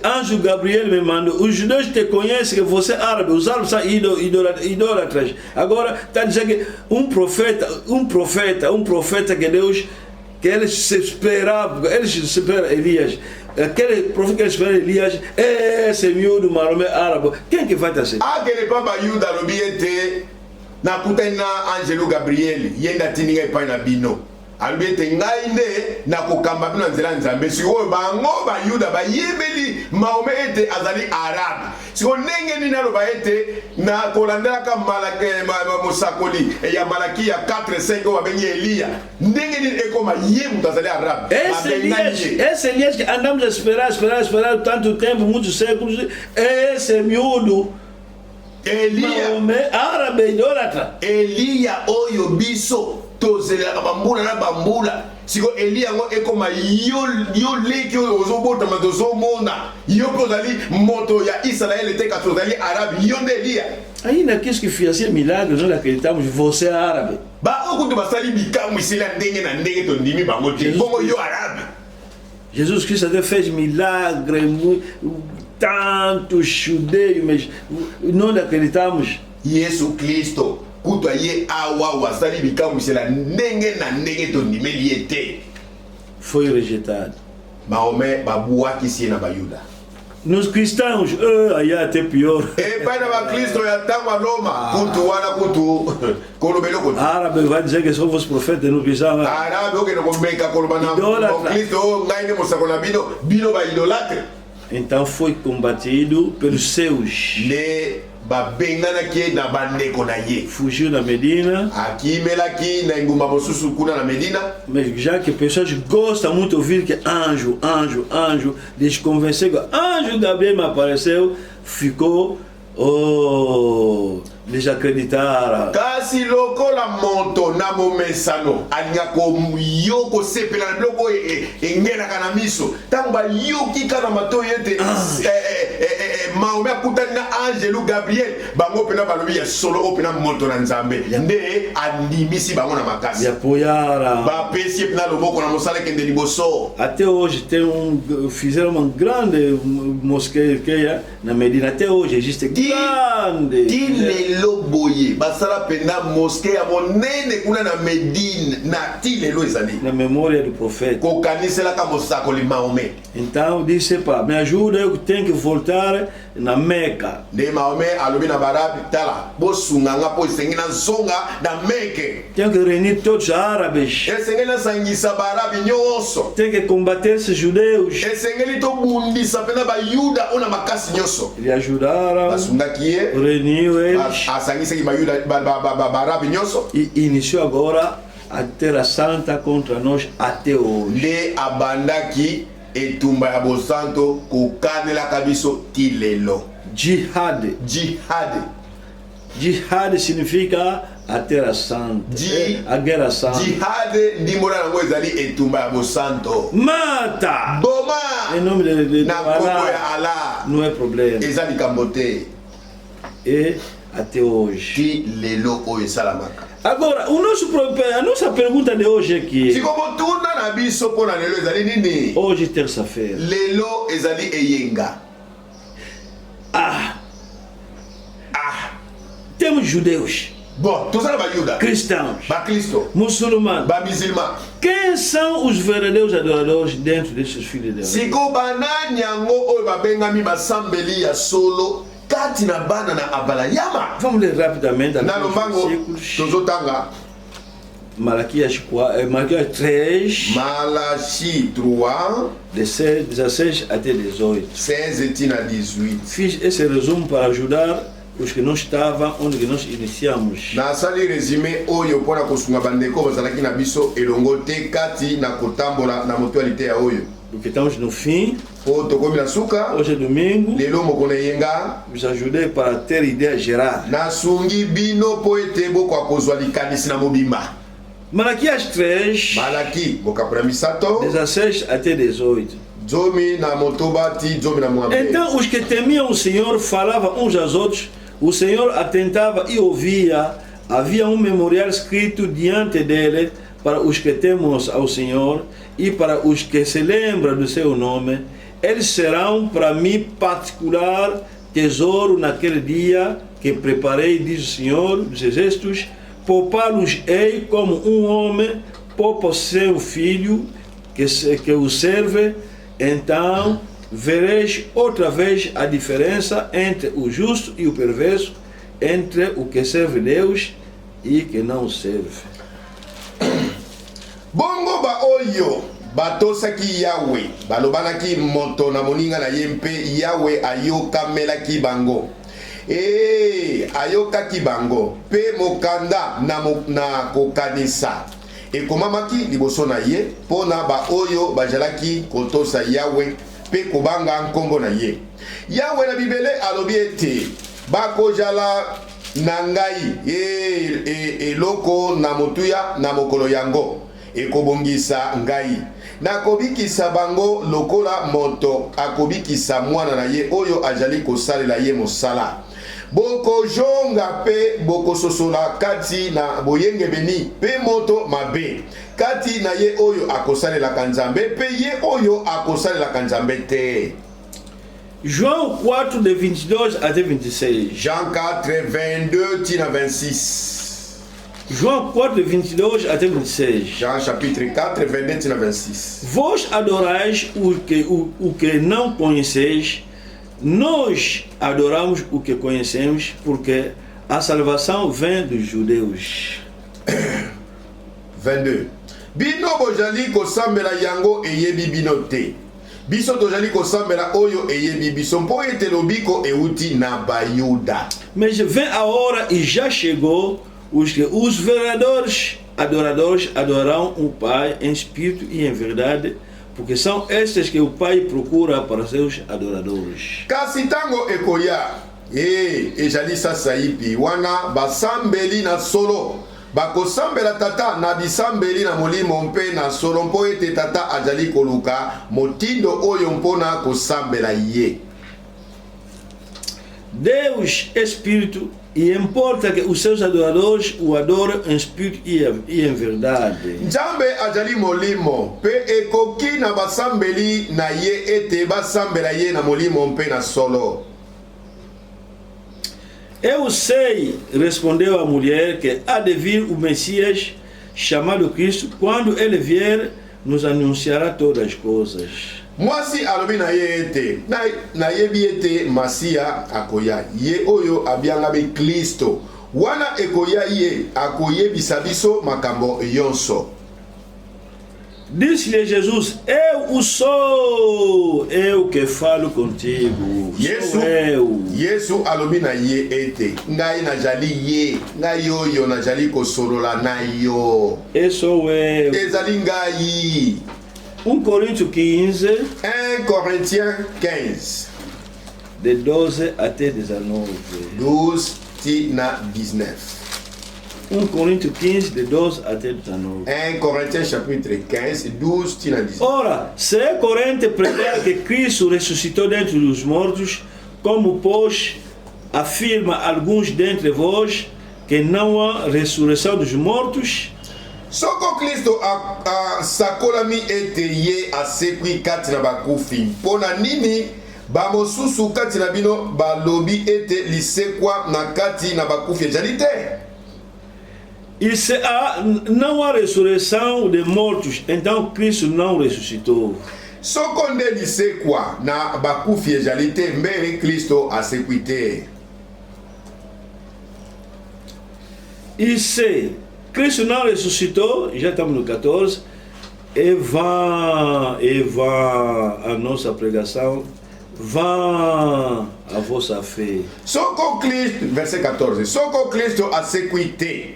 anjo Gabriel me mandou. Os judeus te conhecem que você é árabe. Os árabes são idólatras. Agora está a dizer que um profeta que Deus, que eles se esperavam, eles se esperam Elias. Aquele profeta que eles esperam Elias é esse miúdo maromé árabe. Quem que vai te aceitar? Aquele papa Yuda lobiete na kutana angelo Gabriel yenda tininga epai na bino alobete ngai nde na kokamba bino nzela nzambe sikoyo bango bayuda bayebeli Maomé ete azali arabe sikoyo ndenge nini aloba ete na kolandelaka mosakoli ya Malaki ya 4:5 oyo babengi Eliya ndenge nini ekoma ye mutu azali arabe. Esse Elias que andamos a esperar tanto tempo, muitos séculos, esse miúdo Eliya árabe idólatra. Eliya oyo biso tozelaka bambula na bambula siko eli yango ekoma yo leki oyo ozobotama tozomona yo mpe ozali moto ya Israele te kasi ozali arabe yo nde Eliya. Ainda qu'est-ce qui fait ces milagres dans la qualité je você árabe. Ba okutu basali bikamwi sila ndenge na ndenge tondimi bango te bongo yo arabe. Jesus Christ a fait milagres tanto judeu mas não acreditamos. Yesu Kristo kutu ye awa wasali bikamwi sila ndenge na ndenge tondimeli ye te. Foi rejeitado. Maomé babuaki si na bayuda. Nos cristãos, aí é até pior. E pai na Cristo ya tangwa Roma, kutu wana kutu kolobelo kutu. Árabe vai dizer que são os profetas no bizarro. Árabe que não meka kolobana. Cristo ngai ne mosakona bino ba idolatre. Então foi combatido pelos seus. Le babengana ki na bandeko na ye. Fugiu da Medina. Aqui melaki na ngumba mosusu kuna na Medina. Mas já que pessoas gostam muito de ouvir que anjo, eles convenceram que anjo Gabriel me apareceu, ficou, eles acreditaram. Kasi lokola moto na momesano alinga ko yoko sepela na bloko engena kana miso tamba yoki kana mato yete Maomé akutani na angelu Gabriel bango pena balobi ya solo opena moto na nzambe nde andimisi bango na makasi ya poyara ba pesi pena loboko na mosala kende liboso. Até hoje fizeram uma grande mosqueia na Medina. Até hoje existe grande. Tilelo boye basala pena mosquée ya monene kuna na Medina na tilelo ezali na memória do profeta ko kanisela ka mosako li Maomé. Então disse para me ajuda, eu tenho que voltar na Meca. De Maomé alobi na barabi tala bosunga nga po sengina zonga na Meca. Tenho que reunir todos os árabes. Sengina sangisa barabi nyoso. Tem que combater esses judeus. Sengeli to bundisa pena ba Yuda ona makasi nyoso. Eles ajudaram. Basunga kiye. Reuniu eles. Asangisa ki ba Yuda barabi nyoso. E iniciou agora a Terra Santa contra nós até hoje. Le abandaki etumba ya bosanto kukanela kabiso tilelo. Jihad. Jihad significa a Terra Santa. A Guerra Santa. Jihad ndimona nango ezali etumba ya bosanto. Mata. Boma. Em nome de na kombo ya Allah. Não é problema. Ezali kambote. E até hoje. Tilelo o esalamaka. Agora, a nossa pergunta de hoje é que hoje terça-feira. Lelo ezali eyenga. Temos judeus. Bom, tu sabe Juda. Cristãos. Cristo. Muçulmanos. Muçulmano. Quem são os verdadeiros adoradores dentro desses filhos de Deus? Siko banani yango oyo babengami basambeli ya solo. Katina bana na abalayama. Vamos ler rapidamente alguns versículos. Malaquias 3. Malachi 3. 16 até 18. 16 a 18. Fiz esse resumo para ajudar os que não estavam onde nós iniciamos. Na sali résumé oyo pona kosunga bandeko bazalaki na biso elongo te kati na kotambola na mutualité ya oyo. Porque estamos no fim. Hoje é domingo. Vos ajudei para ter ideia geral. Malaquias 3. 16 até 18. Então os que temiam o Senhor falavam uns aos outros. O Senhor atentava e ouvia. Havia um memorial escrito diante dele para os que temem ao Senhor e para os que se lembram do seu nome. Eles serão para mim particular tesouro naquele dia que preparei, diz o Senhor dos Exércitos. Poupá-los-ei como um homem poupa seu filho que o serve. Então vereis outra vez a diferença entre o justo e o perverso, entre o que serve Deus e que não serve. Bongo ba oyo batosaki Yahweh balobanaki moto na moninga na yempe Yahweh ayoka melaki bango ayoka ki bango pe mokanda na kokanisa ekomamaki liboso na ye pona ba oyo bajalaki kotosa Yahweh pe kobanga nkombo na ye. Yahweh na bibele alobi ete bakojala na ngai eloko na motuya na mokolo yango ekobongisa ngai nakobikisa bango lokola moto akobikisa mwana na ye oyo ajali kosalela ye mosala bokojonga pe bokososola kati na boyengebeni pe moto mabe kati na ye oyo akosalelaka nzambe pe ye oyo akosalelaka nzambe te. João 4 de 22 até 26. Jean 4 22 tina 26. João 4 de 22 até 26. Jean chapitre 4 22 tina 26. Vós adorais o que não conheceis, nós adoramos o que conhecemos, porque a salvação vem dos judeus. 22. Bino bojali kosambela yango eyebi bino te. Biso tojali kosambela oyo eyebi biso mpo ete lobiko euti na bayuda. Mas vem a hora e já chegou os verdadeiros adoradores adorarão o Pai em espírito e em verdade, porque são estes que o Pai procura para seus adoradores. Kasi tango ekoya ejali sasa ipi wana basambeli na solo bakosambela tata na bisambeli na molimo mpe na solo mpo ete tata ajali koluka motindo oyo mpona kosambela ye. Deus é espírito e importa que os seus adoradores o adorem em espírito e em verdade. Nzambe ajali molimo pe ekoki na basambeli na ye ete basambela ye na molimo mpe na solo. Eu sei, respondeu a mulher, que há de vir o Messias chamado Cristo. Quando ele vier, nos anunciará todas as coisas. Mwasi alobi na ye ete na yebi ete Masia akoya ye oyo abianga be Kristo wana ekoya ye akoyebisa biso makambo yonso. Disse-lhe Jesus: eu sou, eu que falo contigo. Yesu alobi na ye ete ngai najali ye ngai oyo najali kosolola na yo. Sou eu. Ezali ngai. 1 Coríntios 15. 1 Corinthiens 15. De 12 até 19. 12 tina 19. 1 Coríntios 15, de 12 até 19. 1 Corinthiens chapitre 15, 12 tina 19. Ora, se é corrente pregar que Cristo ressuscitou dentre os mortos, como pois afirma alguns dentre vós que não há ressurreição dos mortos? Soko Kristo sakolami ete ye asekwi kati na bakufi mpona nini bamosusu kati na bino balobi ete lisekwa na kati na bakufi ezali te? Não há ressurreição de mortos, então Cristo não ressuscitou. Soko nde lisekwa na bakufi ezali te mbele Kristo asekwi te. E se Cristo não ressuscitou, já estamos no 14, e vá a nossa pregação, vá a vossa fé. Soko Kristo, verset 14, Soko Kristo asekwi te,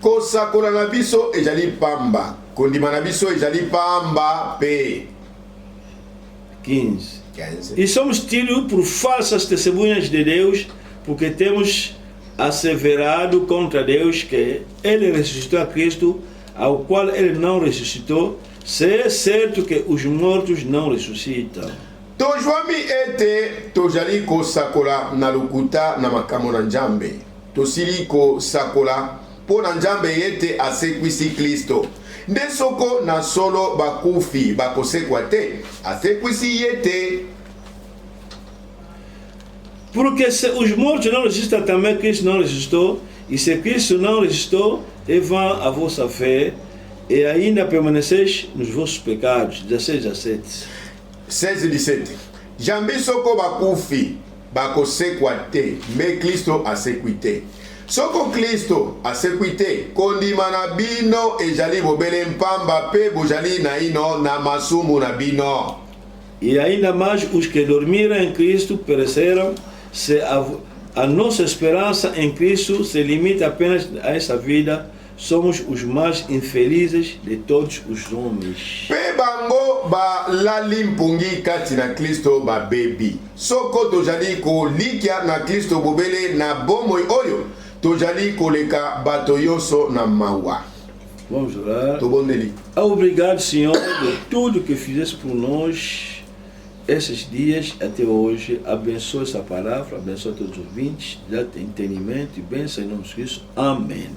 kosakola na biso ezali pamba, kondima na biso ezali pamba pe. 15. E somos tidos por falsas testemunhas de Deus, porque temos asseverado contra Deus que ele ressuscitou a Cristo, ao qual ele não ressuscitou, se é certo que os mortos não ressuscitam. Tojwami ete tojali kosakola na lokuta na makambo na Nzambe. Tosili kosakola po na Nzambe ete asekwisi Kristo. Nde soko na solo bakufi bakosekwa te, asekwisi yete. Porque se os mortos não ressuscitam, também Cristo não ressuscitou. E se Cristo não ressuscitou, é vã a vossa fé, e ainda permaneceis nos vossos pecados. 16 a 7. 16 e 17. Jambi soko bakufi bakosekwa te, me Kristo asekwi te. Soko Kristo asekwi te, kondima na bino ezali bobele mpamba pe bojali na ino na masumu na bino. E ainda mais os que dormiram em Cristo pereceram. Se a nossa esperança em Cristo se limita apenas a essa vida, somos os mais infelizes de todos os homens. Pe bango ba lali mpungi kati na Kristo ba bebi. Soko tojali ko likia na Kristo bobele na bomoi oyo, tojali koleka bato yoso na mawa. Vamos orar. Tobondeli. Obrigado, Senhor, de tudo que fizeste por nós esses dias até hoje. Abençoa essa palavra, abençoa todos os ouvintes, dá-te entendimento e bênção em nome de Cristo. Amém.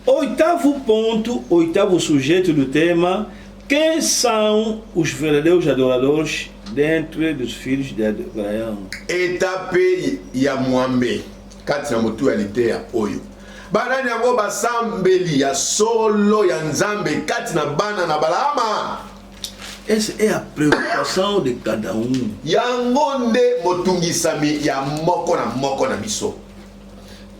Oitavo ponto, oitavo sujeito do tema: quem são os verdadeiros adoradores dentro dos filhos de Abraão? Etape ya mwambe kati na motu ya litea oyo banani yango basambeli ya solo ya nzambe kati na bana na Balaama. Essa é a preocupação de cada yango nde motungisami ya moko na biso.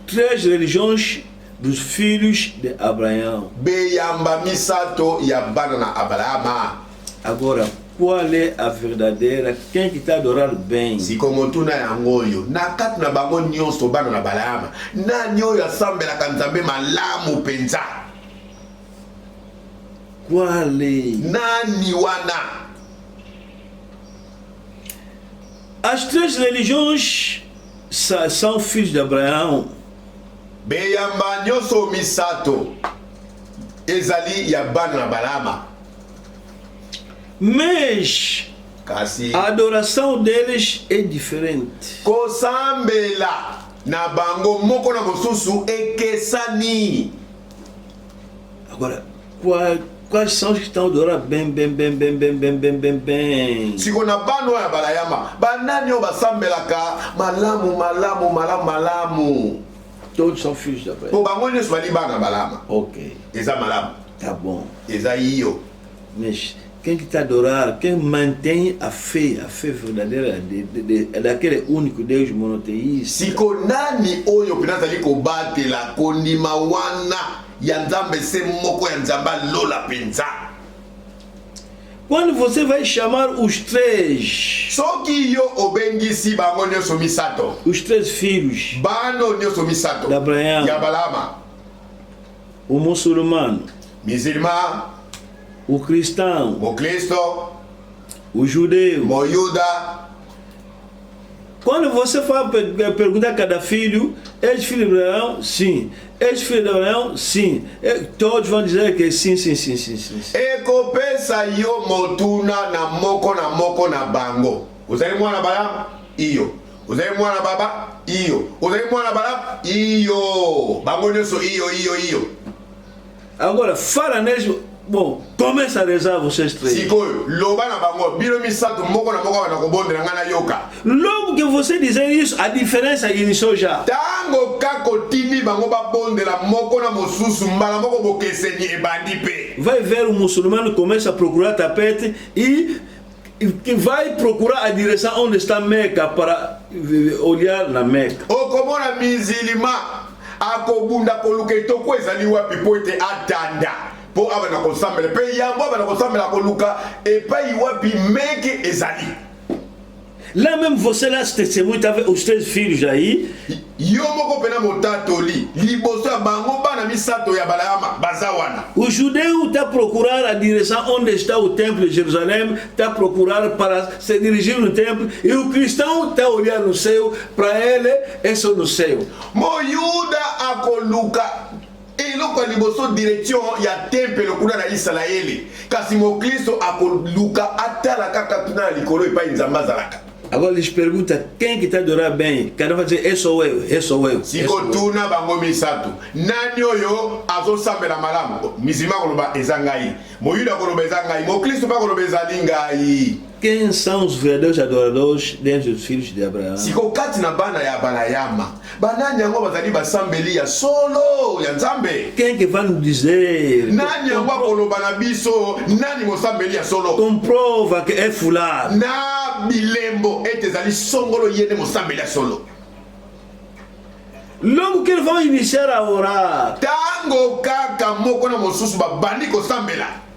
3 religiões dos filhos de Abraão. Beyamba misato ya bana na Balaama. Agora, qual é a verdadeira? Quem que está adorando bem? Sikomotuna yango oyo na kati na bango nyonso bana na Balaama nani oyo asambelaka nzambe malamu penza? Qual é? Nani wana? As 3 religiões são filhos de Abraão. Beyamba nyonso misato ezali ya bana na Balaama. Mas kasi a adoração deles é diferente. Kosambela na bango moko na mosusu ekesani. Agora, quais são os que estão adorando bem? Siko na bano ya Balayama banani o basambelaka malamu. Todos são filhos de Abraão. Po bango nyonso bali bana Balama. Ok. Eza malamu. Tá bom. Eza iyo. Mas quem que está adorando, quem mantém a fé verdadeira daquele único Deus monoteísta. Siko nani oyo pinazali kobatela kondima wana ya nzambe se moko ya nzamba lola penza. Quando você vai chamar os 3, soki yo obengisi bango nyonso misato, os 3 filhos bano nyonso misato de Abraão, ya Balama, o muçulmano, musulman, o cristão, o Cristo, o judeu, o Yuda. Quando você for perguntar a cada filho, és filho de Abraão? Sim. És filho de Abraão? Sim. Todos vão dizer que sim. Ekopesa yo motuna na moko na bango. Uzali mwana Balama? Iyo. Uzali mwana baba? Iyo. Uzali mwana Balama? Iyo. Bango nyonso iyo. Agora, fala neles. Bom, começa a rezar vocês 3. Sikoyo, loba na bango, biro misato moko na kobondela ngana yoka. Logo que você dizer isso, a diferença iniciou já. Tango kako tini bango ba bondela moko na mosusu mbala moko bokeseni ebandi pe. Vai ver o muçulmano começa a procurar tapete e que vai procurar a direção onde está Meca para olhar na Meca. O como na musulman akobunda koluka etoko ezali wapi po ete atanda. Po abana kosambela pe yambo abana kosambela koluka epai wapi meke ezali. Lá mesmo você lá se testemunha, tava os 3 filhos aí. Yo moko pena motatoli liboso ya bango bana misato ya Balama bazawana. O judeu está a procurar a direção onde está o templo de Jerusalém, está a procurar para se dirigir no templo, e o cristão está a olhar no céu, para ele é só no céu. Mo Yuda akoluka eloko liboso direction ya tempelo kuna na Israeli kasi mo Kristo akoluka atala kaka tuna likolo epai nzamba zalaka. Agora eles perguntam quem que está adorando bem. Cada um vai dizer, sou eu. Siko tuna bango misato nani oyo azosambela malamu mizima koloba ezangai moyuda koloba ezangai mo Kristo ba koloba ezalingai. Quem são os verdadeiros adoradores dentro dos filhos de Abraão? Siko kati na bana ya Balayama banani yango bazali basambeli ya solo ya nzambe. Quem que vai nos dizer? Nani yango koloba na biso nani mosambeli ya solo? Comprova que é fulano. Na bilembo ete zali songolo yene mosambeli ya solo. Logo que eles vão iniciar a orar, Tango kaka moko na mosusu babandi kosambela.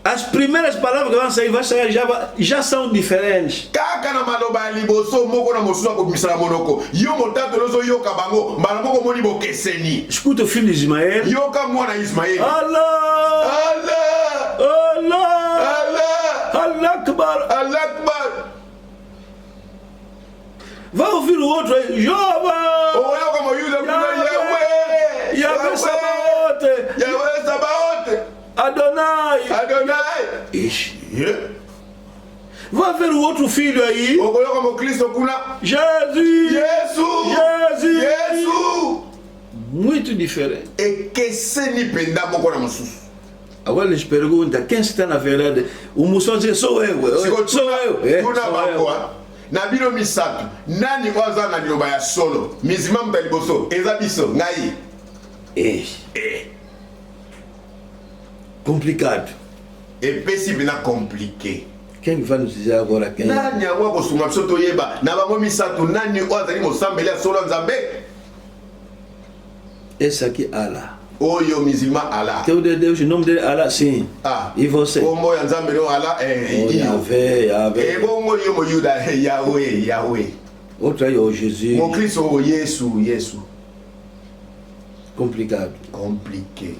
as primeiras palavras que vão sair já são diferentes. Kaka na maloba liboso moko na mosusu akomisala monoko. Yo motato lozo yoka bango mbala moko moni bokeseni. Escuta o filho de Ismael. Yoka mwana Ismael. Allah! Allah! Allah! Allah! Allah Akbar! Allah Akbar! Va ouvir o outro aí. Jeová! oyo kama yuda kuna Yahweh Sabaoth. Yahweh Sabaoth. Adonai. Adonai. Ixi. Va ver o outro filho aí. oyo kama Kristo kuna Jesus. Yesu. Jesus. Yesu. Muito diferente. Ekeseni penda moko na mosusu. Agora eles perguntam quem está na verdade. O muçulmano diz: sou eu. Sou eu. Tuna bango na bino misato nani oza na liloba ya solo mizima muta liboso eza biso ngai. Complicado. Epesi bina compliqué. Quem vai nos dizer agora quem? Nani yango akosunga biso toyeba na bango misato nani oyo azali mosambeli ya solo ya Nzambe. Esse aqui Allah. Oyo mizima Allah. Teu de Deus, o nome dele é Allah, sim. E você? Kombo ya Nzambe no Allah Yahweh. Bongo yo mo Yuda Yahweh. Outro aí, o Jesus. Mo Kristo o Yesu. Complicado. Compliqué.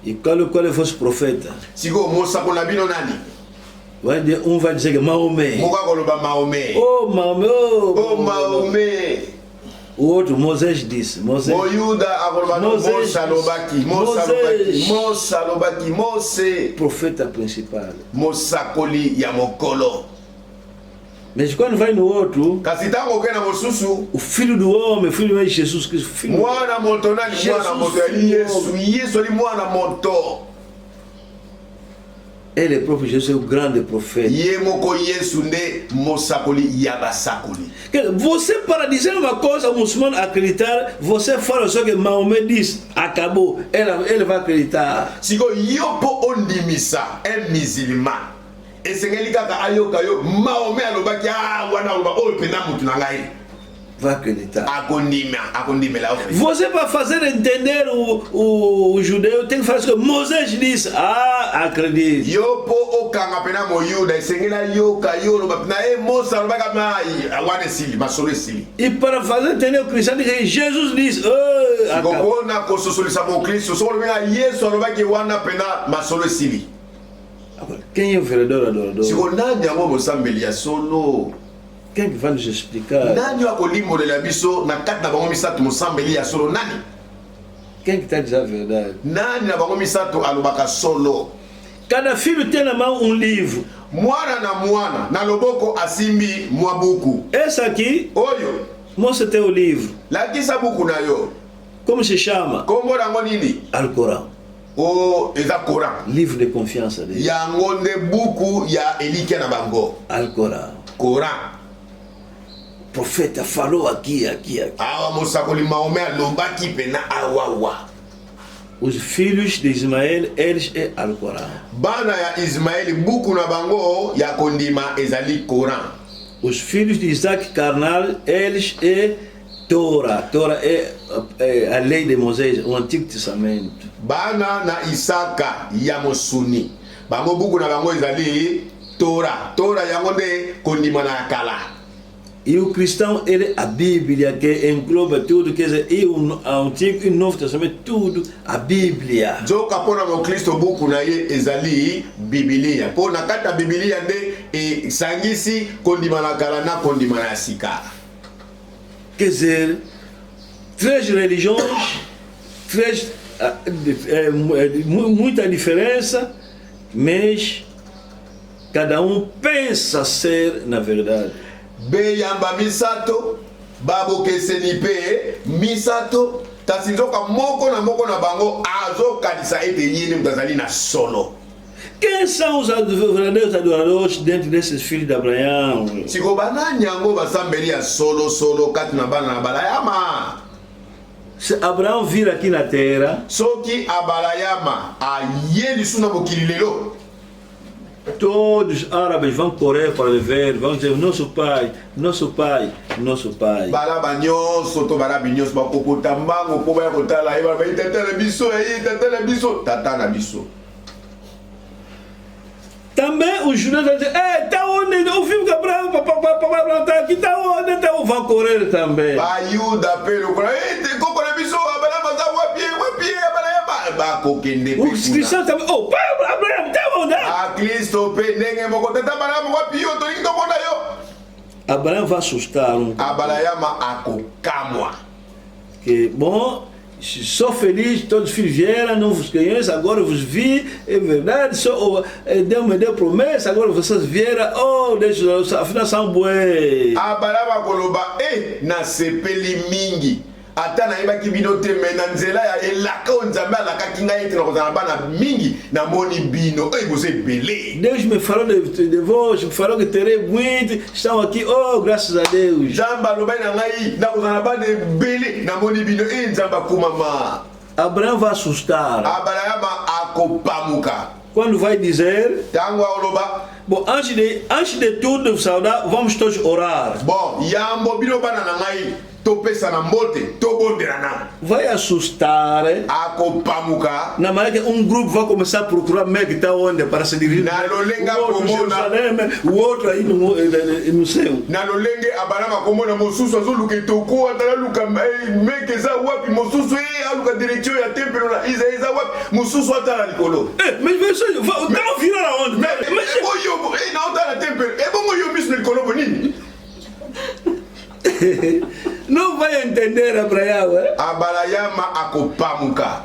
E qual é o vosso profeta? Sigo mosa ko na bino nani? Um vai dizer que Maomé. Moka koloba Maomé. Oh Maomé. Oh Maomé. O outro, Moisés disse. Moisés. Moyuda akoloba Mosa lobaki. Mose. Profeta principal. Mosakoli ya mokolo. Mas quando vai no outro, kasi tango ke na mosusu, o filho do homem, o filho de Jesus Cristo, mwana moto nani mwana moto ya Yesu ali mwana moto. Ele é próprio Jesus, é o grande profeta. Ye moko Yesu nde mosakoli ya basakoli. Você, para dizer uma coisa, o muçulmano acreditar, você fala só que Maomé diz, acabou, ele vai acreditar. Siko yopo ondimisa, musulman. Esengeli kaka ayoka yo Maomé alobaki wana aloba oyo pena mutu na ngai. Vai acreditar. Akondimela ofre. Você, para fazer entender o judeu, tem que falar que Moisés disse, acredite. Yopo okanga pena moyuda esengela yoka yo loba pena mosa alobaka mai awane sili masolo sili. E para fazer entender o cristiano, Jesus disse, akona kososolisa mo Kristo solo menga Yesu alobaki wana pena masolo sili. Quem é o verdadeiro adorador? Siko nani yango mosambeli ya solo? Quem vai nos explicar? Nani akolimbolela biso na kati na bango misato mosambeli ya solo nani? Quem que está dizendo a verdade? Nani na bango misato alobaka solo? Cada filho tem na mão um livro. Mwana na loboko asimbi mwa buku. Esse aqui, oyo, mostra teu livro. Lakisa buku na yo. Como se chama? Kombo nango nini? Alcorão. Eza Coran. Livro de confiança dele. Yango nde buku ya elikia na bango. Alcorão. Coran. Profeta falou aqui. Awa mosakoli Maomé alobaki pena awawa. Os filhos de Ismael, eles é Alcorão. Bana ya Ismael buku na bango ya kondima ezali Coran. Os filhos de Isaac carnal, eles é Torá. Torá é a lei de Moisés, o Antigo Testamento. Bana na Isaka ya mosuni. Bango buku na bango ezali Torá. Torá yango nde kondima na kala. E o cristão, ele a Bíblia, que engloba tudo, quer dizer, e o Antigo e o Novo Testamento, tudo, a Bíblia. Joka pona mo Kristo buku na ye ezali Biblia. Pona kata Biblia nde sangisi kondima na kala na kondima na sika. Quer dizer, três religiões, muita diferença, mas cada um pensa ser na verdade. Beyamba misato, babo keseni pe misato, tasinzoka moko na bango azo kanisa ete yini mtazali na solo. Quem são os verdadeiros adoradores dentro desses filhos de Abraão? Siko banani yango basambeli ya solo kati na bana na balayama. Se Abraão vir aqui na terra, soki abalayama ayeli suna mokili lelo, todos os árabes vão correr para ver, vão dizer nosso pai. Balaba nyonso to balabi nyonso bakokota mbango po baya kotala ye baba itatala biso tatana biso. Também os judeus vão dizer, tá onde? O filho que Abraão, papai tá aqui, tá onde? Então vão correr também. Bayuda pelo kora, koko na biso abalama za wapi abalama bakokende. Os cristãos também, pai Abraão, tá onde? Kristo pe ndenge moko tata balama wapi yo to lingo mona yo. Abraham va assustar abalayama akokamwa que bom, sou feliz, todos os filhos vieram, não vos conheço, agora vos vi, é verdade, Deus me deu promessa, agora vocês vieram, oh, deixa eu, afinal são bué. abalaba koloba na sepeli mingi ata nayebaki bino te me na nzela ya elaka oyo nzambe alakaki ngai ete nakozala bana mingi namoni bino boza ebele. Deus me falou de vós, me falou que terei muito, estão aqui, oh, graças a Deus. Nzambe alobai na ngai nakozala bana ebele namoni bino nzambe akumama. Abraão vai assustar. Abrahama akopamuka. Quando vai dizer, tango oloba, bom, antes de tudo saudar, vamos todos orar. Bom, yambo bino bana na ngai topesa na mbote tobondela na. Vai assustar. Akopamuka. Na maneira que grupo vai começar a procurar meio que está onde para se dirigir. Na lolenga Jerusalém, o outro aí no céu. Na lolenge Abrahama komona mosusu azoluka etoko atala luka meke eza wapi mosusu aluka direction ya tempelo na Isa wapi mosusu atala likolo. Mais você tá virando aonde? Mais oyo na otala tempelo bongo yo miso likolo bonini. Não vai entender Abraão, Abrahama akopamuka.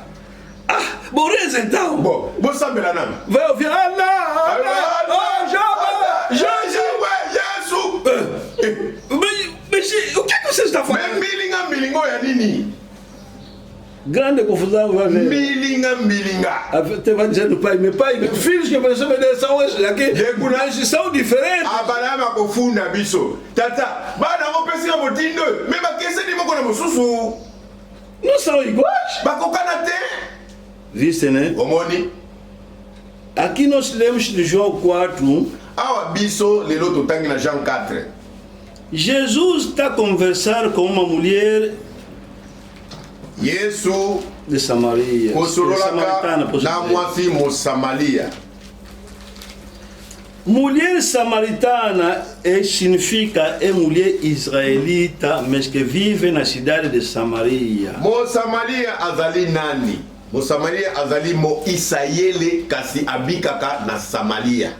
Bom, então. Bom, sambela nami. Vai ouvir Allah, Jesus. Mas o que você está fazendo? Milinga ya nini? Grande confusão vai haver. Milinga. Você vai dizer do pai, meu pai, meus filhos que apareceram são esses aqui. São diferentes. Abrahama kofunda biso. Tata, bana ngopesa motindo, me bakese ni moko na mosusu. Não são iguais. Bakokana te. Viste, né? Omoni. Aqui nós lemos de João 4. Awa biso lelo totangi na Jean 4. Jesus está conversando com uma mulher Yesu de Samaria. kosololaka na mwasi Mosamaria. Mulher samaritana significa mulher israelita, mas que vive na cidade de Samaria. Mosamaria azali nani? Mosamaria azali mo Israele kasi abikaka na Samaria.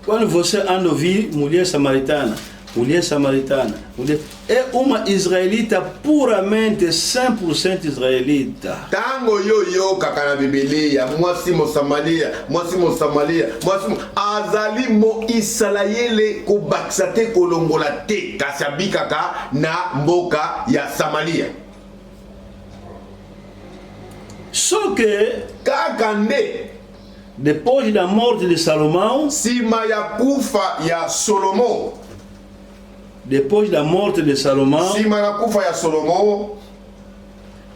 Quando você anda ouvir mulher samaritana é uma israelita puramente 100% israelita. Tango yo kaka na Biblia mwasi Mosamaria azali mo Israele ko baksate kolongola te kasi abikaka na mboka ya Samaria. Só que kaka nde depois da morte de Salomão, sima ya kufa ya Solomo, depois da morte de Salomão, sima ya kufa ya Solomo,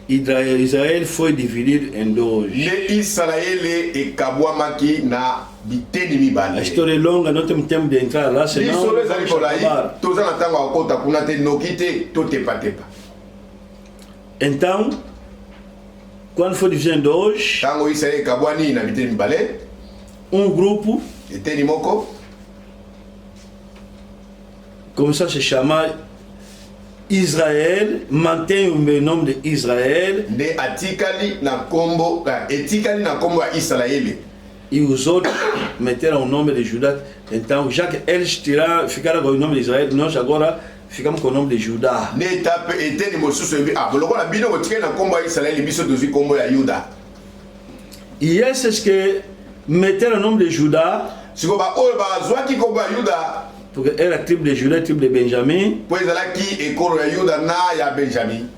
Israel foi dividido em dois. Ne Israele ekabwamaki na biteni mibale. A história é longa, não temos tempo de entrar lá, senão vamos acabar. Toza na tango akota kuna te nokite to tepa. Então, quando foi dividido em dois, tango Israel ekabwani na biteni mibale, grupo eteni moko começou a se chamar Israel, mantém o nome de Israel. De etikali na kombo ya Israel. E os outros meteram o nome de Judá. Então, já que eles ficaram com o nome de Israel, nós agora ficamos com o nome de Judá. Ne tape eteni mosusu boloko na bino botikeli na kombo ya Israel biso tozwi kombo ya Yuda. E esses que meteram o nome de Judá, siko ba oyo bazwaki kombo ya Yuda, porque era a tribo de Judá, a tribo de Benjamim. Po ezalaki ekolo ya Yuda na ya Benjamin.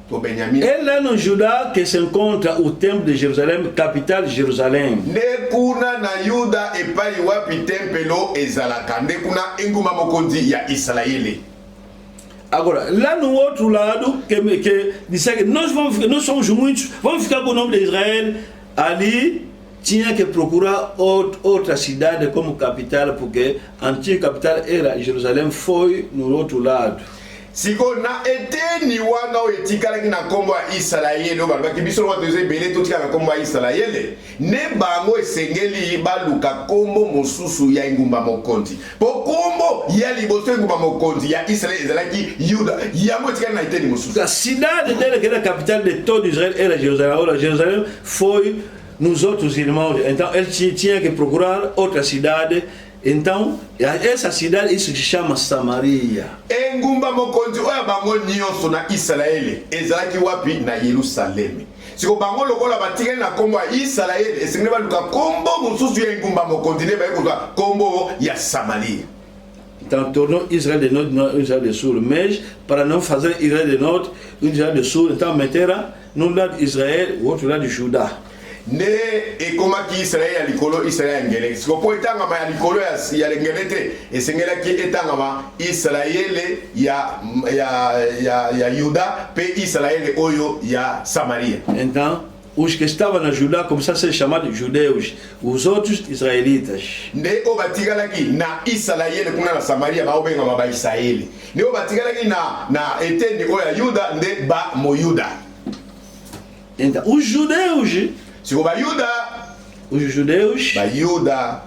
To Benjamin. É lá no Judá que se encontra o templo de Jerusalém, capital de Jerusalém. Ne kuna na Yuda epai wapi tempelo ezalaka. Ne kuna enguma mokonzi ya Israeli. Agora, lá no outro lado, que disse que nós somos muitos, vamos ficar com o nome de Israel, ali tinha que procurar outra cidade como capital, porque a antiga capital era Jerusalém, foi no outro lado. Siko na eteni wana o etikalaki na kombo ya Israeli o balbaki biso wa toze belé totika na kombo ya Israeli ne bango esengeli baluka kombo mosusu ya ngumba mokonzi po kombo ya liboso ngumba mokonzi ya Israeli ezalaki Yuda ya motika na eteni mosusu. A cidade dele que era a capital de todo Israel era Jerusalém. Ora, Jerusalém foi nos outros irmãos. Então ele tinha que procurar outra cidade Então, essa cidade se chama Samaria. Engumba mokonzi oya bango nyonso na Israeli ezalaki wapi na Yerusalemi. Siko bango lokola batikali na kombo ya Israeli esengeli baluka kombo mosusu ya engumba mokonzi ne baye kozwa kombo ya Samaria. Então, tornou Israel de norte, não Israel de sul. Mas, para não fazer Israel de norte, Israel de sul, então meteram no lado de Israel, o outro lado de Judá. Ne ekomaki Israel ya likolo Israel ngele. Siko po etangama ya likolo ya ngele te esengelaki etangama Israel ya Yuda pe Israel oyo ya Samaria. Então, os que estavam na Judá começaram a ser chamados judeus, os outros israelitas. Ne o batigalaki na Israel kuna na Samaria ba obenga ba Israel. Ne o batigalaki na eteni oya Yuda nde ba mo Yuda. Então, os judeus, Siko ba Yuda, os judeus ba Yuda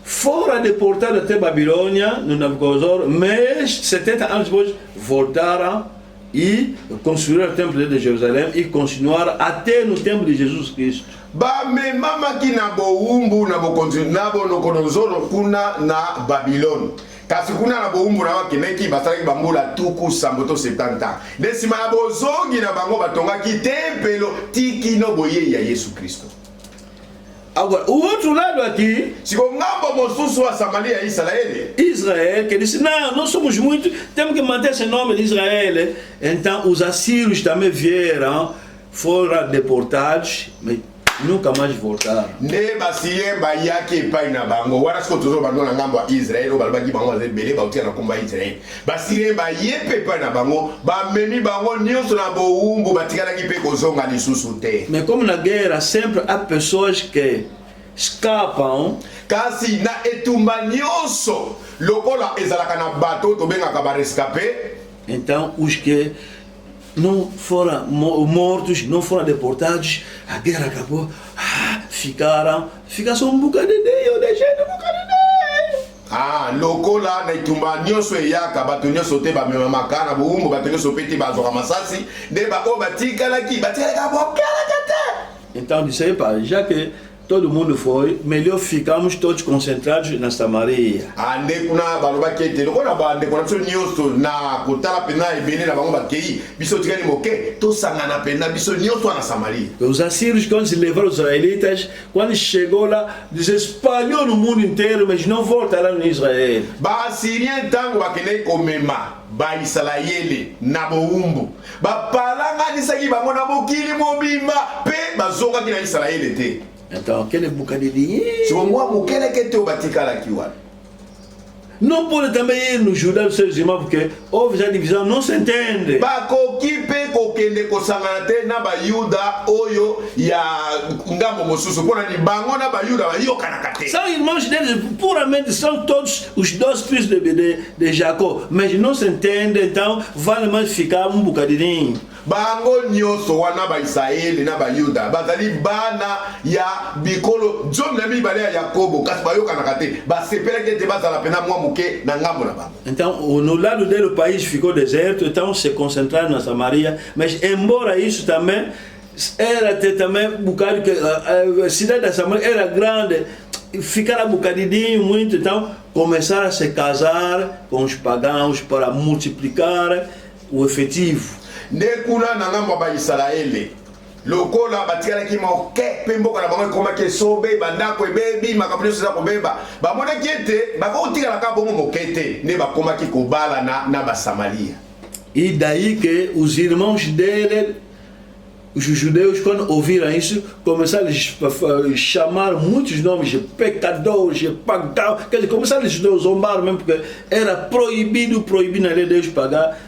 foram deportados até Babilônia, no Nabucodonosor, mas 70 anos depois voltaram e construíram o templo de Jerusalém e continuaram até no templo de Jesus Cristo. Ba me mama ki na boumbu na bokonzi na bonokonozoro kuna na Babylone. Kasi kuna na boumbu na wakineki basaki bambula tuku samboto 70. Desima na bozongi na bango batonga ki tempelo tiki no boye ya Yesu Kristo. Agora, o outro lado aqui, Siko ngambo mosusu wa Samaria Israel. Israel, que disse, não, nós somos muitos, temos que manter esse nome de Israel. Então, os assírios também vieram, foram deportados, mas nunca mais voltaram. Ne basien ba yake pai na bango wana siko tozo bango na ngambo Israel balbaki bango azebele ba utia na komba Israel. Basien ba yepe pai na bango ba memi bango nyonso na boumbu batikala ki pe kozonga lisusu te. Mais comme na guerra, sempre há pessoas que escapam. Kasi na etumba nyonso lokola ezalaka na bato to benga ka ba rescapé. Então, os que não foram mortos, não foram deportados, a guerra acabou, ficaram só um bocadinho, deixando um bocadinho. Ah, lokola na itumba nyonso eyaka bato nyonso te ba mema makana boumbu bato nyonso peti bazoka masasi de ba o batikalaki bokala kate. Então disse aí, pá, já que todo mundo foi, melhor ficamos todos concentrados na Samaria. Ande kuna balobaki ete lokola bande kuna biso nyonso na kotala pena ebele na bango bakei biso tikali moke tosangana pena biso nyonso na Samaria. Os assírios, quando se levaram os israelitas, quando chegou lá, se espalhou no mundo inteiro, mas não voltaram em Israel. Ba Assyrien tango bakende komema ba Israeli na boumbu ba palanganisaki bango na mokili mobimba pe bazokaki na Israeli te. Então, aquele bocadinho não pode também ir no Judá dos seus irmãos, porque houve já divisão, não se entende. São irmãos deles, puramente, são todos os 12 filhos de Jacó, mas não se entende, então vale mais ficar um bocadinho. Bango nyonso wana ba Israeli na ba Yuda bazali bana ya bikolo jom na mibale ya Yakobo kasi bayoka na kate ba sepela que te bazala pena mwa muke na ngambo na bango. Então, no lado dele o país ficou deserto, então se concentraram na Samaria, mas embora isso também era também um bocado que a cidade da Samaria era grande, ficaram um bocadinho muito, então começaram a se casar com os pagãos para multiplicar o efetivo. Nekuna na ngambo ba Israeli lokola batikala ki moke pemboka na bango komaki sobe bandako ebebi makaponi soza kobeba bamona kiete bakotikala ka bongo mokete ne bakomaki kobala na ba Samaria. E daí que os irmãos dele, os judeus, quando ouviram isso, começaram a chamar muitos nomes de pecadores, de pagãos, quer dizer, começaram a zombar mesmo, porque era proibido na lei de Deus pagar,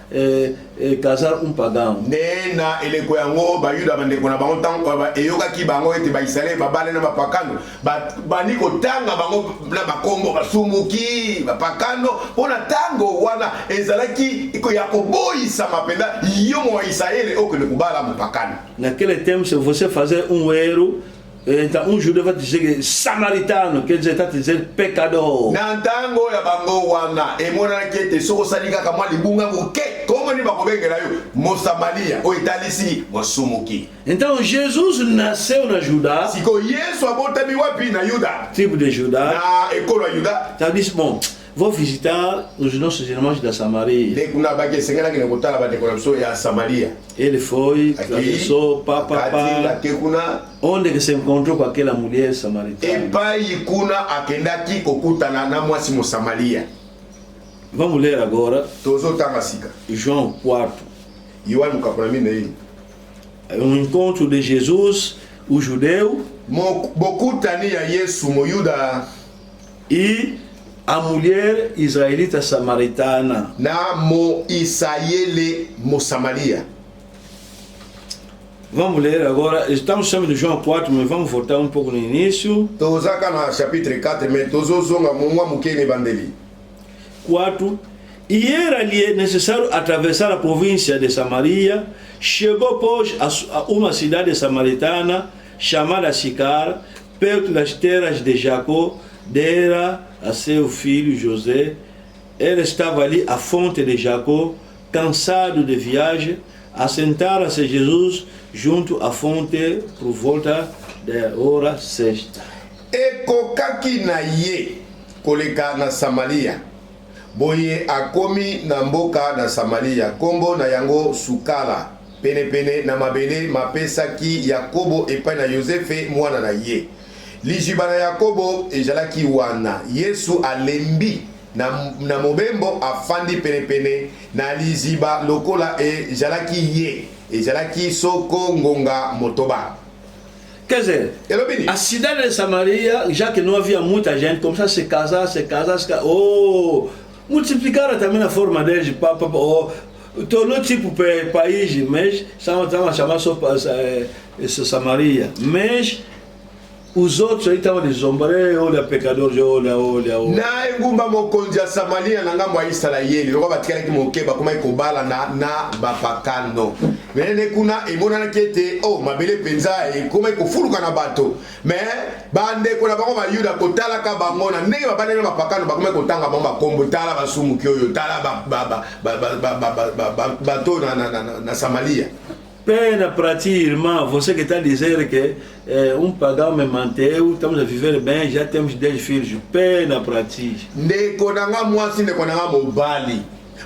casar um pagão. Nena eleko yango bayuda bandeko na bango tango eyoka ki bango ete ba Israeli babale na bapakano bani kotanga bango na bakombo basumuki bapakano pona tango wana ezalaki iko yakoboyisa mapenda yomo wa Israeli okele kubala mupakano. Naquele tempo, se você fazer um erro, então um judeu vai dizer que samaritano, quer dizer, está dizendo pecador. Na tango ya bango wana emona kete soko salika kamwa libunga muke comment ni bakobengela yo Mosamaria o italisi Mosumuki. Então Jesus nasceu na Judá. Siko Yesu abotami wapi na Yuda? Tribo de Judá. Na ekolo ya Yuda. Tá disse, bom, vou visitar os nossos irmãos da Samaria. Ele foi, atravessou, onde que se encontrou com aquela mulher samaritana. Vamos ler agora João 4. Um encontro de Jesus, o judeu, e a mulher israelita samaritana. Na mo Israele mo Samaria. Vamos ler agora, estamos chamando de João 4, mas vamos voltar um pouco no início. Tozaka na chapitre 4, mas tozozonga mwa mukene bandeli. 4. E era-lhe necessário atravessar a província de Samaria. Chegou, pois, a uma cidade samaritana chamada Sicar, perto das terras de Jacó, dera a seu filho José. Ele estava ali à fonte de Jacó, cansado de viagem. Assentara-se Jesus junto à fonte por volta da hora sexta. Ekokaki na ye koleka na Samaria. Boye akomi na mboka na Samaria. Kombo na yango Sukala. Pene pene na mabele mapesaki Yakobo epai na Yosefe mwana na ye. Lijiba na Yakobo ejalaki wana. Yesu alembi na mobembo afandi pene pene na liziba lokola ejalaki ye. Ejalaki soko ngonga motoba. Quer dizer, a cidade de Samaria, já que não havia muita gente, começaram a se casar. Oh, multiplicaram também a forma deles. Tornou tipo país, mas estavam a chamar só Samaria. Mas os outros aí estavam de zombare, olha pecadores, olha. Na engumba mokonzi ya Samaria na ngambo ya Israeli, loko batikala ki mokeba kuma ikobala na bapakano. Mene kuna emona kete mabele penza kuma ikofuluka na bato. Mais bande kuna bango ba Yuda kotala ka bango na ndenge babane na bapakano bakuma ikotanga bango kombo tala basumu kyoyo tala bato na Samaria. Pena para ti, irmão, você que está a dizer que pagão me manteve, estamos a viver bem, já temos 10 filhos. Pena para ti. Ndekonanga mwasi ndekonanga mobali.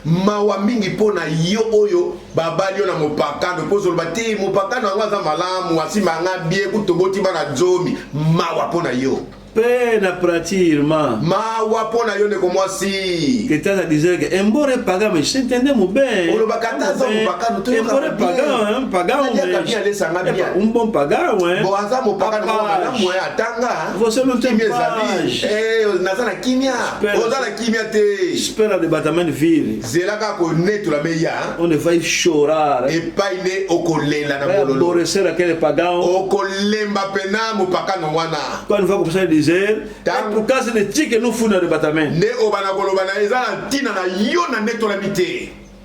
Mawa mingi pona yo oyo babali na mopakano pozo lobati mopakano ngwaza malamu asima ngabie kutoboti bana zomi mawa pona yo. Pena para ti, irmã. Mawa pona yo ndeko mwasi. Que está a dizer que embora pagar, mas entendemos bem. Embora pagar, bom pagão, você não tem paz. Espera o debatamento vir. Onde vai chorar. Vai aborrecer aquele pagão. Quando vai começar a dizer, é por causa de ti que não fui no arrebatamento.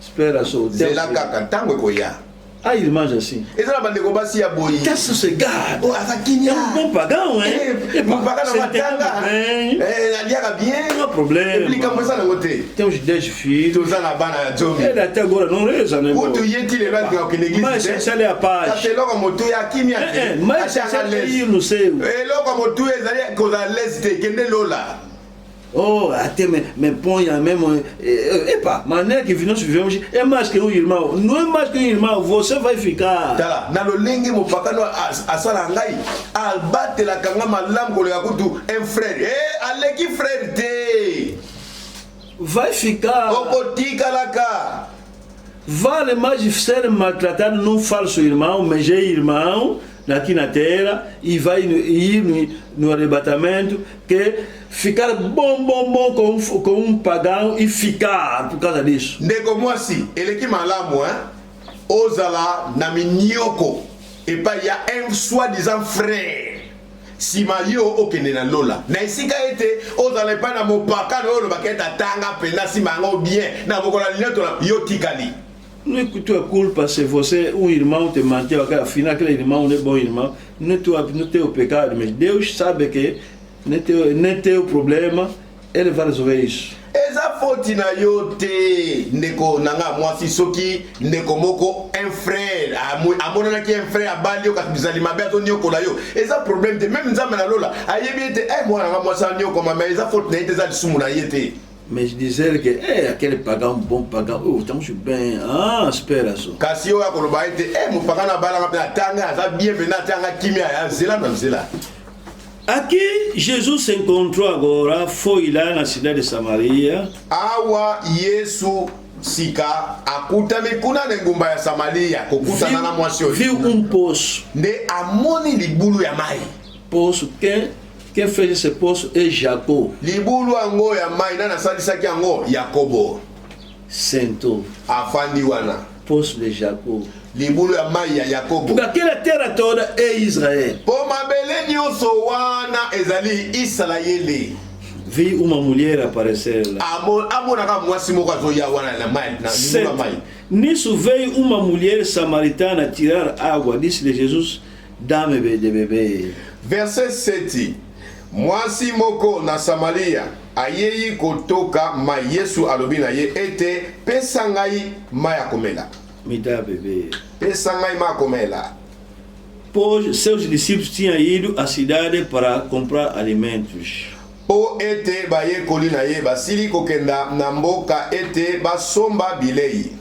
Espera só. Há irmãs assim. Está sossegado. É um bom pagão, hein? Não há problema. Temos 10 filhos. Ele até agora não reza, né? Mas essencial é a paz. Mas essencial é ir no céu. Até me põe a mesma. Epa, maneira que nós vivemos é mais que um irmão. Não é mais que um irmão, você vai ficar. Tá, na lolingue mo pakano asala ngai. Albate la kanga malam ko le akutu un frère. Aleki frère te. Vai ficar. Okotika laka. Vale mais ser maltratado num falso irmão, mas é irmão aqui na terra e vai ir no arrebatamento que ficar bom com pagão e ficar por causa disso. Ndeko mwasi, ele que malamu, ozala na minyoko et pas il y a un soi-disant frère. Si mayo okende na lola. Na isika ete ozala pa na mopaka no lo baketa tanga pena si mango bien na bokola lineto yo tikali. Não é que tua culpa se você, um irmão te manteve, afinal aquele irmão não é bom irmão, não é teu pecado, mas Deus sabe que não é teu problema, Ele vai resolver isso. Essa faute na yo te ndeko nanga mwasi soki ndeko moko un frère amona ki un frère abali yo katizali mabe to nyokola yo eza problème te même nzambe na lola ayebi te moi nanga mwasi nyokoma mais eza faute na ite za lisumu na yete. Mais je disais que, quel pagan, bon pagan, oh, tant que je suis bien, ah, espère ça. Kasi oya koloba ete, mon pagan na bala na tanga, ça bienvenue tanga kimia ya zela na zela. Aqui Jesus se encontrou agora, foi lá na cidade de Samaria. Awa Yesu sika akutami kuna na ngumba ya Samaria, kokutana na mwasi oyo. Viu poço. Nde amoni libulu ya mai. Poço quem fez esse poço é Jacó. Libulu ango ya mai na salisaki ango Yakobo. Sentou. Afandi wana. Poço de Jacó. Libulu ya mai ya Yakobo. Porque aquela terra toda é Israel. Po mabele nyonso wana ezali Israeli. Vi uma mulher aparecer lá. Amonaka mwasi moko azoya wana na mai na libulu ya mai. Nisso veio uma mulher samaritana tirar água, disse-lhe Jesus, dá-me de beber. Verset 7. Mwasi moko na Samaria ayeyi kotoka mai Yesu alobi na ye ete pesa ngai mai ya komela. Me dá beber. Pesa ngai mai ya komela. Pois seus discípulos tinham ido à cidade para comprar alimentos. Po ete baye koli na ye basili kokenda na mboka ete basomba bilei.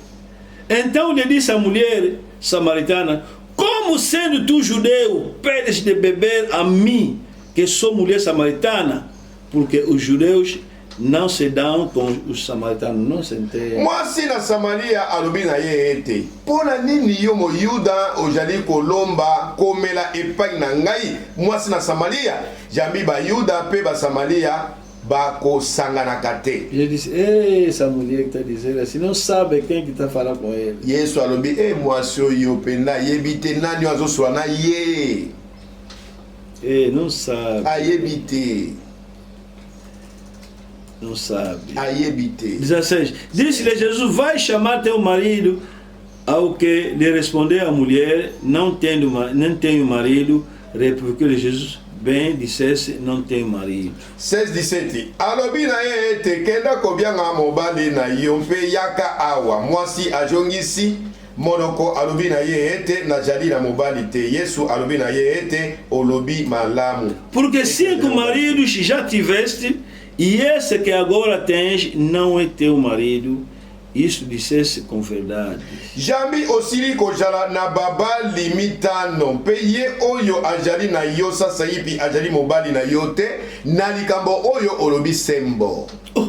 Então lhe disse a mulher samaritana: como sendo tu judeu, pedes de beber a mim, que sou mulher samaritana? Porque os judeus não se dão com os samaritanos, não se entendem. Mwasi na Samaria alobi na ye ete. Pona nini yo mo Yuda ojali kolomba komela epai na ngai? Mwasi na Samaria, jambi ba Yuda pe ba Samaria bako sangana kate. Je disse, essa mulher que está dizendo assim, não sabe quem que está falando com ele. Yesu alobi, mwasi yo penda yebite nani azoswa na ye. Não sabe. Ayebite. Não sabe. Ayebite. 16. Disse-lhe Jesus, vai chamar teu marido. Ao que lhe respondeu a mulher, não tenho marido. Replicou-lhe Jesus, bem dissesse, não tenho marido. 16, 17. Alobi na ye ete kenda kobianga mobali na yo mpe yaka awa. Mwasi ajongisi monoko alobi na ye ete najali na mobali te. Yesu alobi na ye ete olobi malamu. Porque 5 maridos já tiveste, e esse que agora tens não é teu marido. Isso dissesse com verdade. Jambi osili kojala na baba limitano pe ye oyo ajali na yo sasa hivi ajali mobali na yo te na likambo oyo olobi sembo. Oh,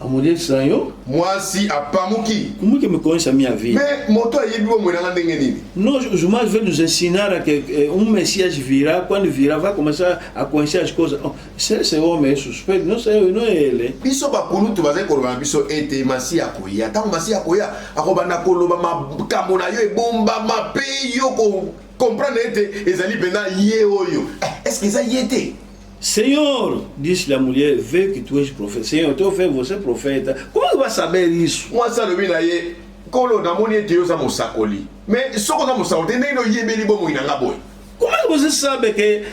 a mulher estranhou? Mwasi apamuki. Como que me conhece a minha vida? Mais moto ayebi bo mwenanga ndenge nini? Nós, os mais velhos nos ensinaram que Messias virá, quando virá vai começar a conhecer as coisas. Oh, se esse homem é suspeito, não sei, não é ele. Biso bakulutu bazali koloba biso ete masi akoya. Tango masi akoya akobanda koloba makambo na yo ebomba mape yo ko comprendre ete ezali pena ye oyo. Est-ce que ça y était? Senhor, disse la mulher, vê que tu és profeta. Senhor, teu filho, você é profeta. Como é que vai saber isso? Moi ça lobi na ye kolo na moni ete yo za mosakoli. Mais soko za mosakoli ndenge no yebeli bo moinanga boy. Como é que você sabe que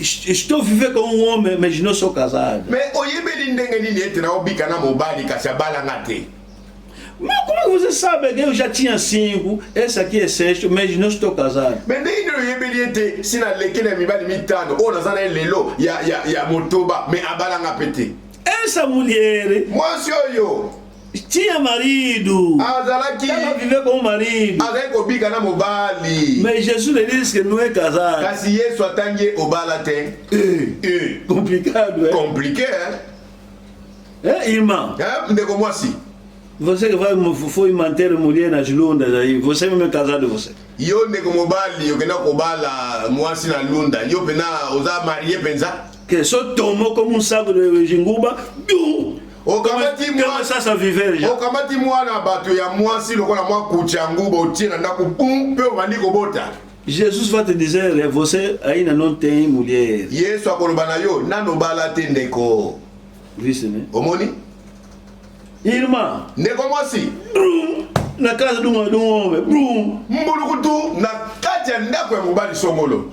estou vivendo com um homem, mas não sou casado? Mais oyebeli ndenge nini ete na obika na mobali kasi abalanga te. Mas como é que você sabe que eu já tinha 5, esse aqui é 6, mas não estou casado? Mais ndenge nini oyebeli ete sina lekele mibali mitano o nazana lelo ya motoba mais abalanga pete. Essa mulher Mwasi oyo tinha marido. azalaki Ela viveu com um marido. azali kobika na mobali. Mas Jesus lhe disse que não é casado. Kasi Yesu atangi obala te. Complicado, é? Compliqué, hein? É, irmão? Ndeko mwasi. Você que foi manter mulher nas lundas aí, você mesmo é casado você. Yo ndeko mobali okenda kobala mwasi na lunda. Yo pena oza marié penza. Que só tomou como um saco de jinguba. Começa a viver já. Okamati mwana bato ya mwasi lokola mwa kuchangu botie na ndako pum pe obandi kobota. Jesus vai te dizer, você ainda não tem mulher. Yesu akoloba na yo nano bala te ndeko. Vice, né? Omoni? Irmã. Ndeko mwasi. Brum, na casa de um homem. Brum. Mbulukutu na kati ya ndako ya mobali songolo.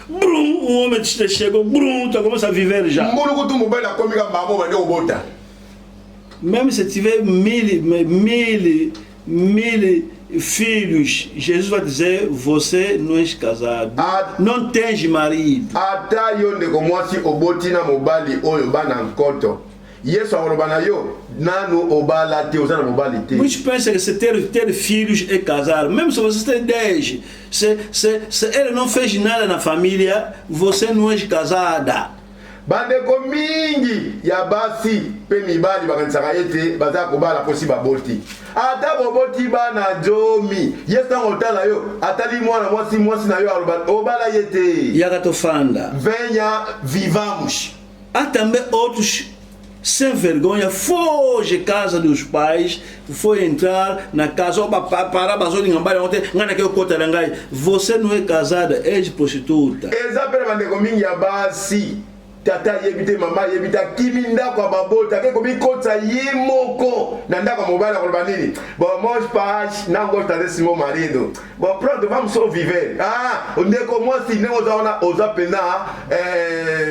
Brum, um homem chegou. Brum, tu começa a viver já. Mbulukutu mobali akomika mbamo bande obota. Même se tiver mille filhos, Jesus vai dizer, você não é casado, não tens marido. Ata yo ndeko mwasi oboti na mobali oyo bana nkoto. Yesu akoloba na yo nanu obala te ozana mobali te. Muitos pensam que se ter filhos é casar. Mesmo se você tem 10, se ele não fez nada na família, você não é casada. Bandeko mingi ya basi pe mibali bakanisaka ete baza kobala posi baboti. Ata boboti bana jomi. Yesu ngotala yo atali mwana mwasi na yo obala yete. Yakatofanda. Venha vivamos. Há também outros sem vergonha, foge casa dos pais, foi entrar na casa, você não é casada, és prostituta. Exatamente como minha base, tata yebite mama yebita kiminda kwa babota, que como kota yemoko, nanda kwa mobile kwa banini. Bom, meus pais não gostam desse meu marido. Bom, pronto, vamos só viver. Ah, onde como assim não osa pena,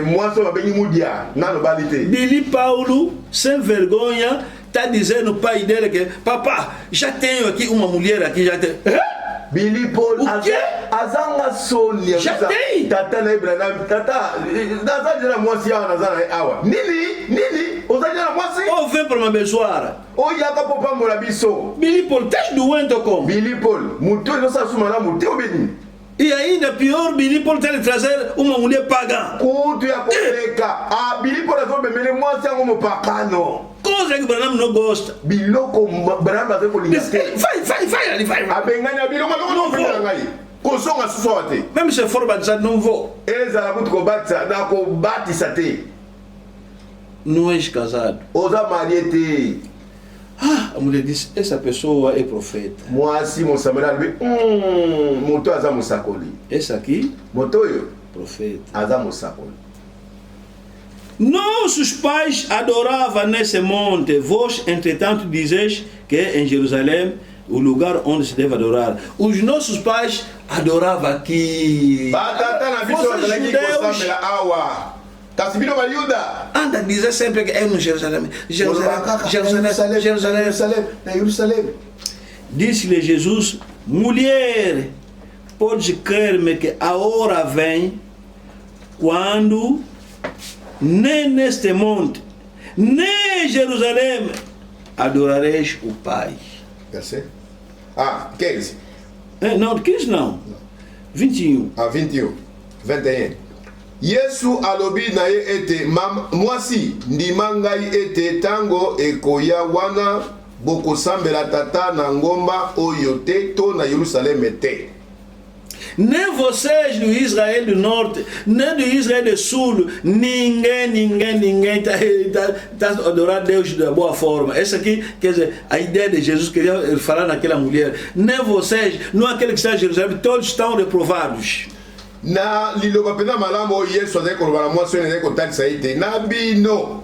moi só bem mudia, não balite. Billy Paulo, sem vergonha, tá dizendo o pai dele que, papá, já tenho aqui uma mulher aqui, já tenho. Billy Paul, azanga Sonia, já tem. Tata na Ibrahim, tata, nazali na mwasi ya nazali awa. Nini, ozali na mwasi? Oh, vem para me abençoar. Oh, yaka popa mola biso. Billy Paul, tens doente como? Billy Paul, muto não sa suma na muto beni. E ainda pior, Billy Paul tem que trazer uma mulher pagã. Kutu ya koleka. Ah, Billy Paul azombe mele mwasi yango mopakano. Coisa que o Branham não gosta. Biloko Branham azeko lingaste. Vai ali, vai. Abenganya biloko não vou. Kosonga susote. Même se for batizado, não vou. Ezala kutu kobatisa na kobatisa te. Não és casado. Oza mariete. Ah, a mulher disse, essa pessoa é profeta. Mwasi mosamela bi moto aza musakoli. Esse aqui, motoyo profeta. Aza musakoli. Nossos pais adoravam nesse monte. Vós, entretanto, dizeis que é em Jerusalém o lugar onde se deve adorar. Os nossos pais adoravam aqui. Judeus anda dizer sempre que é no Jerusalém. Jerusalém. Disse-lhe Jesus, mulher, podes crer-me que a hora vem quando nem neste monte, nem em Jerusalém adorareis o Pai. Ah, 15. Não, 15 não. 21. Ah, 21. 21. Yesu alobi na ye ete mwasi ndima ngai ete tango ekoya wana bokosambela tata na ngomba oyo te to na Yerusaleme te. Nem vocês do Israel do Norte, nem do Israel do Sul, ninguém está adorando Deus da boa forma. Essa aqui, quer dizer, a ideia de Jesus queria falar naquela mulher. Nem vocês, não aquele que está em Jerusalém, todos estão reprovados. Na liloba pena malamo Yesu azali koloba na mwasi oyo azali kotalisa ete na bino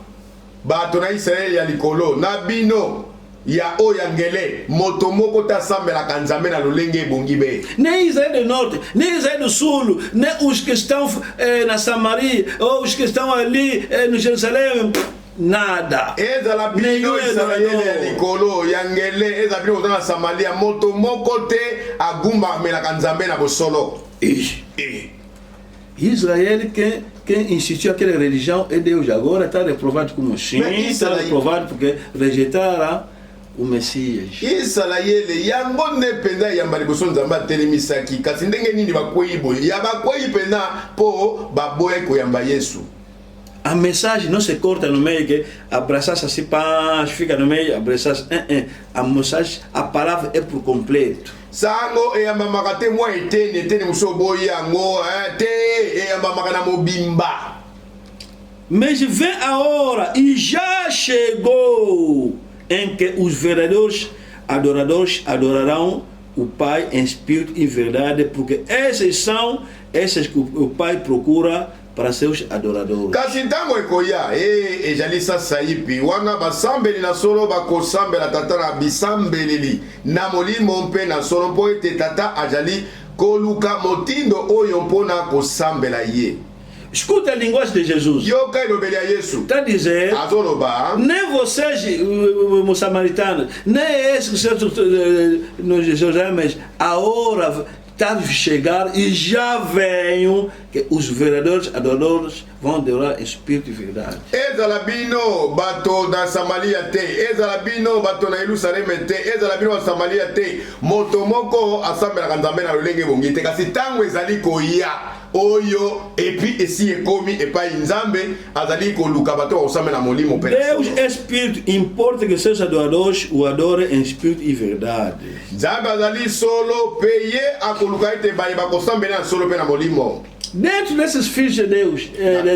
bato na Israeli ya likolo na bino ya oyo ngele moto moko tasambelaka nzambe na lolenge ebongi be. Nem Israel do Norte, nem Israel do Sul, nem os que estão na Samaria ou os que estão ali no Jerusalém, nada. Ezala bino Israeli ya likolo ya ngele ezala bino na Samaria moto moko te agumba melaka nzambe na bosolo. Israel, quem instituiu aquela religião é Deus. Agora está reprovado como sim, está reprovado porque rejeitaram o Messias. Israel yango ne penda yamba liboso nzamba telemisaki kasi ndenge nini bakwei boye ya bakwei penda po baboye koyamba Yesu. A mensagem não se corta no meio que abraçar assim paz, fica no meio, abraçar. A mensagem, a palavra é por completo. Sango eyamba makate mwa etene musoboyi yango te eyamba makana mobimba. Mas vem a hora e já chegou em que os verdadeiros adoradores adorarão o Pai em espírito e verdade, porque essas são essas que o Pai procura para seus adoradores. Kasi ntango ekoya ejali sasa ipi wana basambeli na solo bakosambela tata na bisambeleli na molimo mpe na solo mpo ete tata ajali koluka motindo oyo mpona kosambela ye. Escuta a linguagem de Jesus. yoka elobeli ya Yesu Está a dizer, azoloba nem vocês, os samaritanos, nem esses que são nos Jerusalém, mas a hora está a chegar e já venham que os verdadeiros adoradores vão adorar em espírito e verdade. ezala bino bato na Samaria te, ezala bino bato na Yerusaleme te, ezala bino Samaria te, moto moko asambelaka Nzambe na lolenge bongi te, kasi tango ezali koya oyo epi esi ekomi epai Nzambe azali koluka bato bakosambela molimo pe. Deus é espírito, importa que seus adoradores o adorem em espírito e verdade. Nzambe azali solo pe ye akoluka ete baye bakosambela na solo pe na molimo. Dentro desses filhos de Deus,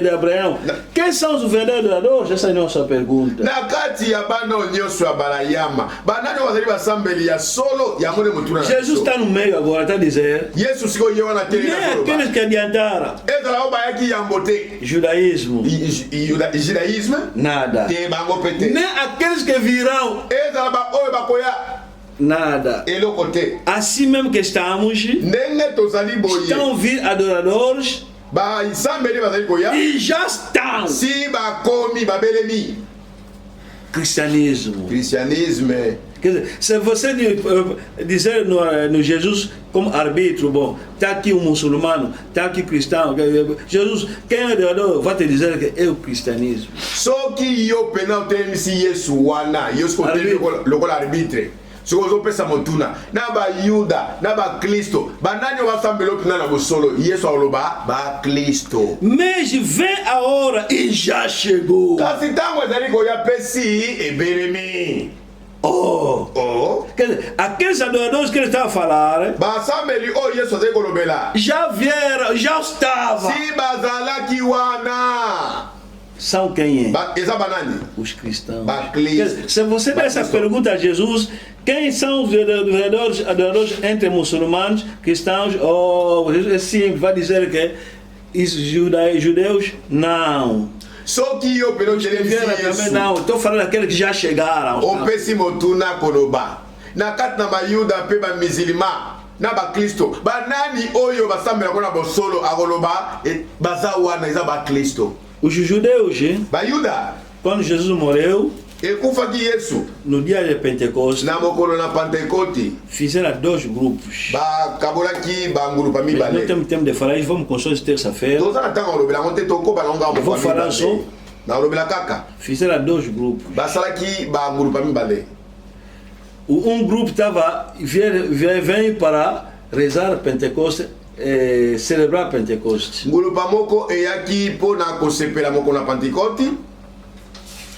de Abraão, quem são os verdadeiros adoradores? Essa é a nossa pergunta. Na kati ya bana nyonso ya balayama banani bazali basambeli ya solo ya mone mutuna. Jesus está no meio agora, está a dizer. Yesu siko ye wana tele na Nem solo. aqueles que adiantaram. Ezala obayaki yambo te. Judaísmo, Judaísme nada. te bango pete. Nem aqueles que virão, Ezala ba oyo bakoya nada. eloko te. Assim mesmo que estamos, Ndenge tozali boye estão vir adoradores basambeli bazali koya e já estão. si bakomi babelemi. Cristianismo. Christianisme Quer dizer, se você dizer no Jesus como árbitro, bom, está aqui um muçulmano, está aqui cristão, Jesus, quem é adorador, vai te dizer que é o cristianismo. soki yo pena otelemisi Yesu wana Yesu kotelemi lokola arbitre soki ozopesa motuna na bayuda na bakristo banani basambela opina na bosolo Yesu aloba bakristo. Mas vem a hora e já chegou. kasi ntango ezali koya pesi ebelemi. Oh, quer dizer, aqueles adoradores que ele estava a falar, basambeli oyo Yesu azali kolobela já vieram, já estavam. si bazalaki wana São quem é? eza banani Os cristãos. Bakristo. Quer dizer, se você der essa pergunta a Jesus, quem são os verdadeiros adoradores entre muçulmanos, cristãos, Jesus é simples, vai dizer que os judeus, não. soki yo pena otelemisi Vieram também, Yesu não. Estou falando daqueles que já chegaram. opesi motuna koloba na kati na bayuda mpe bamizilima na bakristo banani oyo basambelako na bosolo akoloba baza wana eza bakristo. Os judeus, bayuda quando Jesus morreu, ekufaki Yesu no dia de Pentecostes, na mokolo na Pentecote fizeram dois grupos. bakabolaki bangulupa Mas não mibale. temos tempo de falar isso, vamos construir terça-feira. toza na ntango olobela yango te tokoba nango Vou falar só. na olobela kaka Fizeram dois grupos. basalaki bangulupa mibale. Grupo veio para rezar Pentecostes, celebrar Pentecostes. ngulupa moko eyaki mpona kosepela moko na Pentecote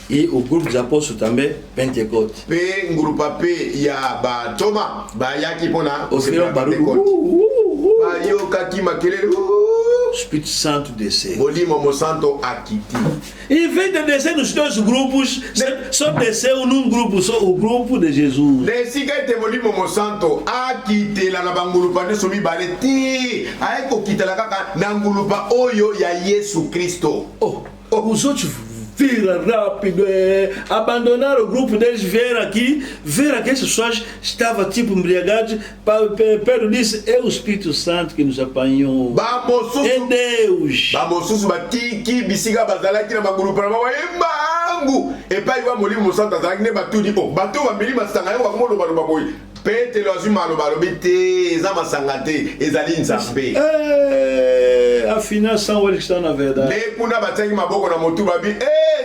E o grupo dos apóstolos também, Pentecostes. mpe ngulupa mpe ya batoma bayaki mpona Ouviram kosepela barulho. Pentecote bayokaki makelele O Espírito Santo desceu. molimo mosanto akiti. Em vez de descer nos dois grupos, só desceu num grupo, só o grupo de Jesus. na esika ete molimo mosanto akitela na bangulupa nyonso mibale te aye kokitela kaka na ngulupa oyo ya Yesu Kristo. Os outros viram rápido, abandonaram o grupo deles, vieram aqui, viram que essas pessoas estavam tipo embriagadas. Pedro disse: é o Espírito Santo que nos apanhou. É Deus. bamosusu batiki bisika bazalaki na bangulupa na bango embangu epai wa molimo mosanto azalaki nde batuni bato bameli masanga yango bakomolobaloba boye Petelo azwi maloba alobi te eza masanga te ezali Nzambe. Afinação eles estão na verdade. Ne kuna batiaki maboko na motu babi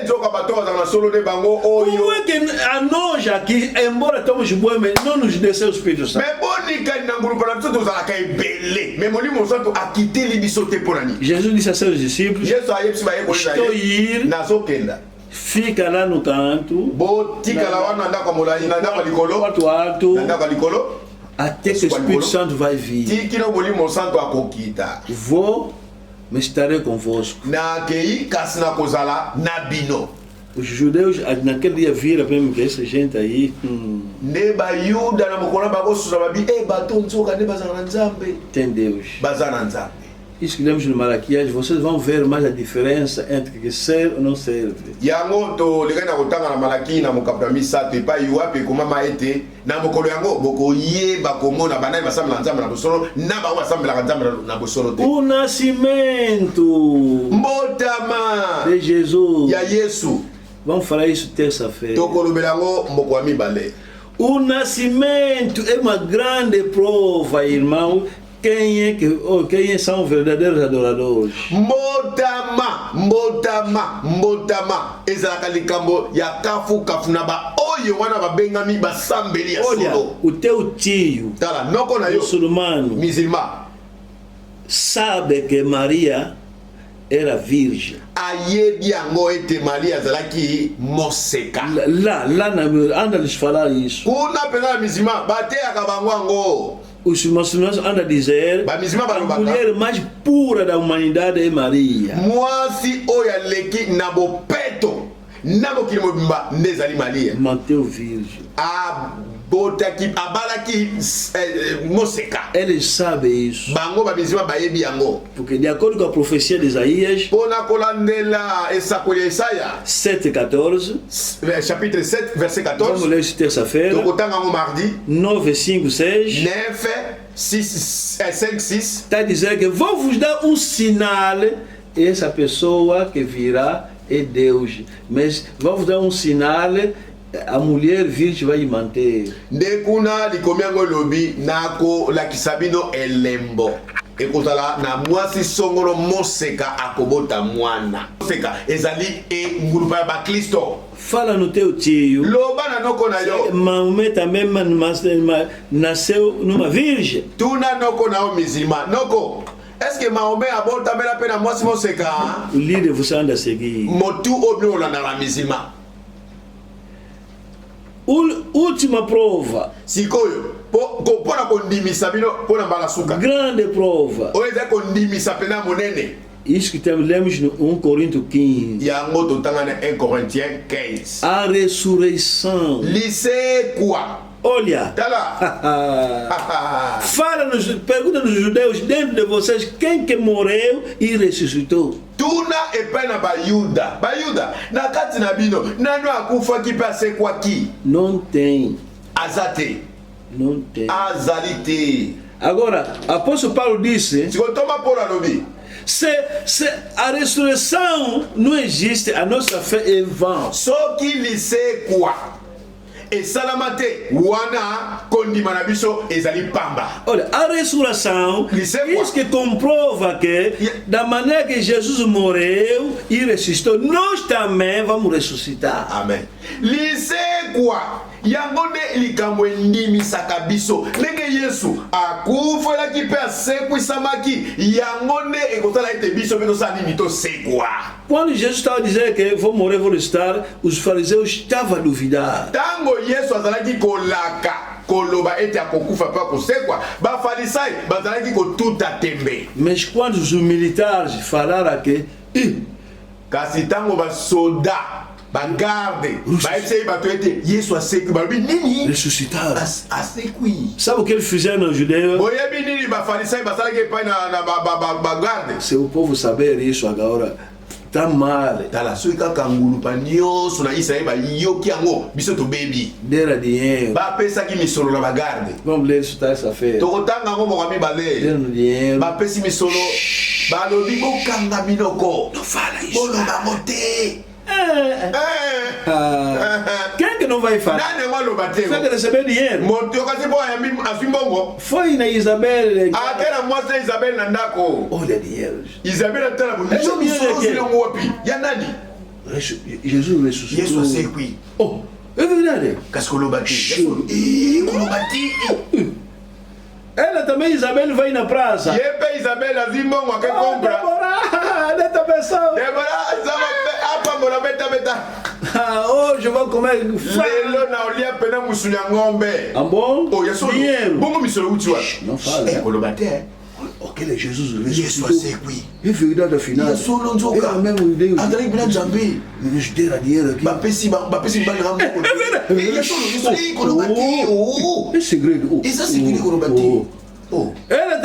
nzoka bato bazala na solo de bango oyo. Como é que a nós aqui, embora estamos boas, não nos desceu o Espírito Santo? Mais bonika na ngulupa na biso tozalaka ebele mais molimo santo akiteli biso te mpo na nini. Jesus disse a seus discípulos: Yesu ayebisi bayekolisa ye nazokenda. Fica lá no canto. Botikala wana ndako molai na ndako likolo. Quarto alto. Na ndako likolo. Até que o Espírito Santo vai vir. Tikino molimo santo akokita. Vou, me estarei convosco. Na kei kasi na kozala na bino. Os judeus naquele dia viram mesmo que essa gente aí. Ne bayuda na mokona bakosusa babi bato nzoka ne bazana na Nzambe. Tem Deus. Bazana Nzambe. escolhemos no Malaquias, vocês vão ver mais a diferença entre que serve ou não serve. Yango to legana kotanga na Malaki na mokapna misato epai wapi komama ete na mokolo yango bokoyeba komona banani basambela nzambe na bosolo na bango basambela nzambe na bosolo te. O nascimento mbotama de Jesus. ya Yesu. Vamos falar isso terça-feira. Tokolobela yango moko wa mibale. O nascimento é uma grande prova, irmão. Quem são verdadeiros adoradores? Mbotama ezalaka likambo ya kafu na ba oyo wana babengami basambeli ya solo. Olha, o teu tio, tala noko na yo muçulmano, sabe que Maria era virgem. Ayebi yango ete Maria azalaki moseka. Lá anda lhes falar isso. Kuna pena mizima bateyaka bango yango. Os muçulmanos andam a dizer a mulher mais pura da humanidade é Maria. Mwasi oya leki nabo peto nabo kilimobimba nezali Maria. Manteu virgem. Botaki abalaki moseka. Eles sabem isso. Bango babizima bayebi yango. Porque de acordo com a profecia de Isaías, pona kolandela esakoli Isaia 7:14, chapitre 7 verset 14. Vamos ler isso terça-feira. Tokotanga ngo mardi 9, 5, 6. 9 5 6. Está dizendo que vou vos dar um sinal. Essa pessoa que virá é Deus. Mas vou vos dar um sinal. A mulher virgem vai manter. Ndekuna likomiango lobi nako lakisabino elembo. Ekotala na mwasi songolo moseka akobota mwana. Moseka ezali ngulupa ba Kristo. Fala no teu tio. Loba na noko na yo. Maomé também nasceu numa virgem. Tuna noko na o musulman. Noko. Est-ce que Maomé abota bela pena mwasi moseka? O líder você anda a seguir. Motu obno la na musulman. Última prova. Sikoyo pona kondimisa bino pona balasuka. Grande prova. Oeza kondimisa pena monene. Isso que lemos no 1 Coríntios 15. Yango totanga na 1 Corinthiens 15. A ressurreição. Lycée quoi? Olha. Fala pergunta nos judeus dentro de vocês quem que morreu e ressuscitou. Tuna epena bayuda na kati na bino nano akufa ki passe kwa ki? Não tem. Azate. Não tem. Azalite. Agora, apóstolo Paulo disse, se toma por alobi, se a ressurreição não existe, a nossa fé é vã. Só que lycée quoi? E salamate wana kondima na biso ezali pamba. Olha, a ressurreição diz que comprova que da maneira que Jesus morreu e ressuscitou, nós também vamos ressuscitar. Amém. Lycée quoi? Yangone likambo endimisaka biso ndenge Yesu akufolaki mpe asekwisamaki yangone ekotala ete biso mpe tosala nini tosekwa. Quando Jesus estava dizendo que vou morrer, vou ressuscitar, os fariseus estavam a duvidar. Tango Yesu azalaki kolaka koloba ete akokufa mpe akosekwa bafarisai bazalaki kotuta tembe. Mas quando os militares falaram que kasi tango basoda bagarde baisei batoete Yesu asekwi balobi nini ressuscitaram. Asekwi. Sabe o que eles fizeram nos judeus? Boyebi nini bafarisai basalaki epai na bagarde. Se o povo saber isso agora tá mal. Tala soki kaka ngulupa nyonso na Israeli bayoki yango biso tobebi. Dera dinheiro. Bapesaki misolo na bagarde. Vamos ler isso terça-feira. Tokotanga yango moko mibale. Dera dinheiro. Bapesi misolo balobi bokanga biloko. Não fala isso. Boloba mote. Quem que não vai falar? Você vai receber dinheiro. Foi na Isabel. Olha dinheiro. Isabel Jesus ressuscitou. Oh, é verdade. Ela também, Isabel, vai na praça. Isabel azimbongo ake compra. Hoje eu vou comer. Lelo na olia pena musunya ngombe. Ambon? Oh, yaso. Dinheiro. Bongo misolo uti wa. Não fala. Aquele Jesus ressuscitou. É verdade afinal. É o mesmo Deus. Andrei bila jambi. Nos dera dinheiro aqui. Bapesi bali rambo. É verdade. Yaso isso kolobati. É segredo. Isso é segredo kolobati. Ela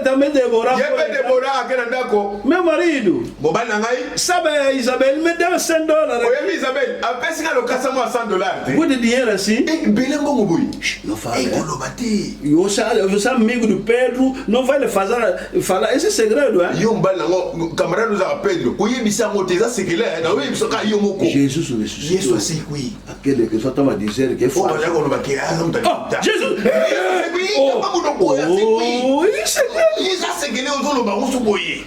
também devorava. Devorava Abraham akena ndako. Meu marido. Mobali na ngai. Sabe Isabelle me deu $100. Oyebi Isabelle, apesi nga lokasa mwa $100. Vous de dinheiro assim? Bele mbongo boyi. Não fala. Ekoloba te. Você é amigo do Pedro, não vai lhe falar esse segredo, hein? Yo mbali nango camarade nous a Pedro. Koyebisa ngo te za sekele na oyebiso ka yo moko. Jesus ressuscitou. Yesu asekui. Aquele que só estava dizendo que é Fala falso. koloba ke azam ta. Jesus! Isso Isa sekele ozoloba usu boye.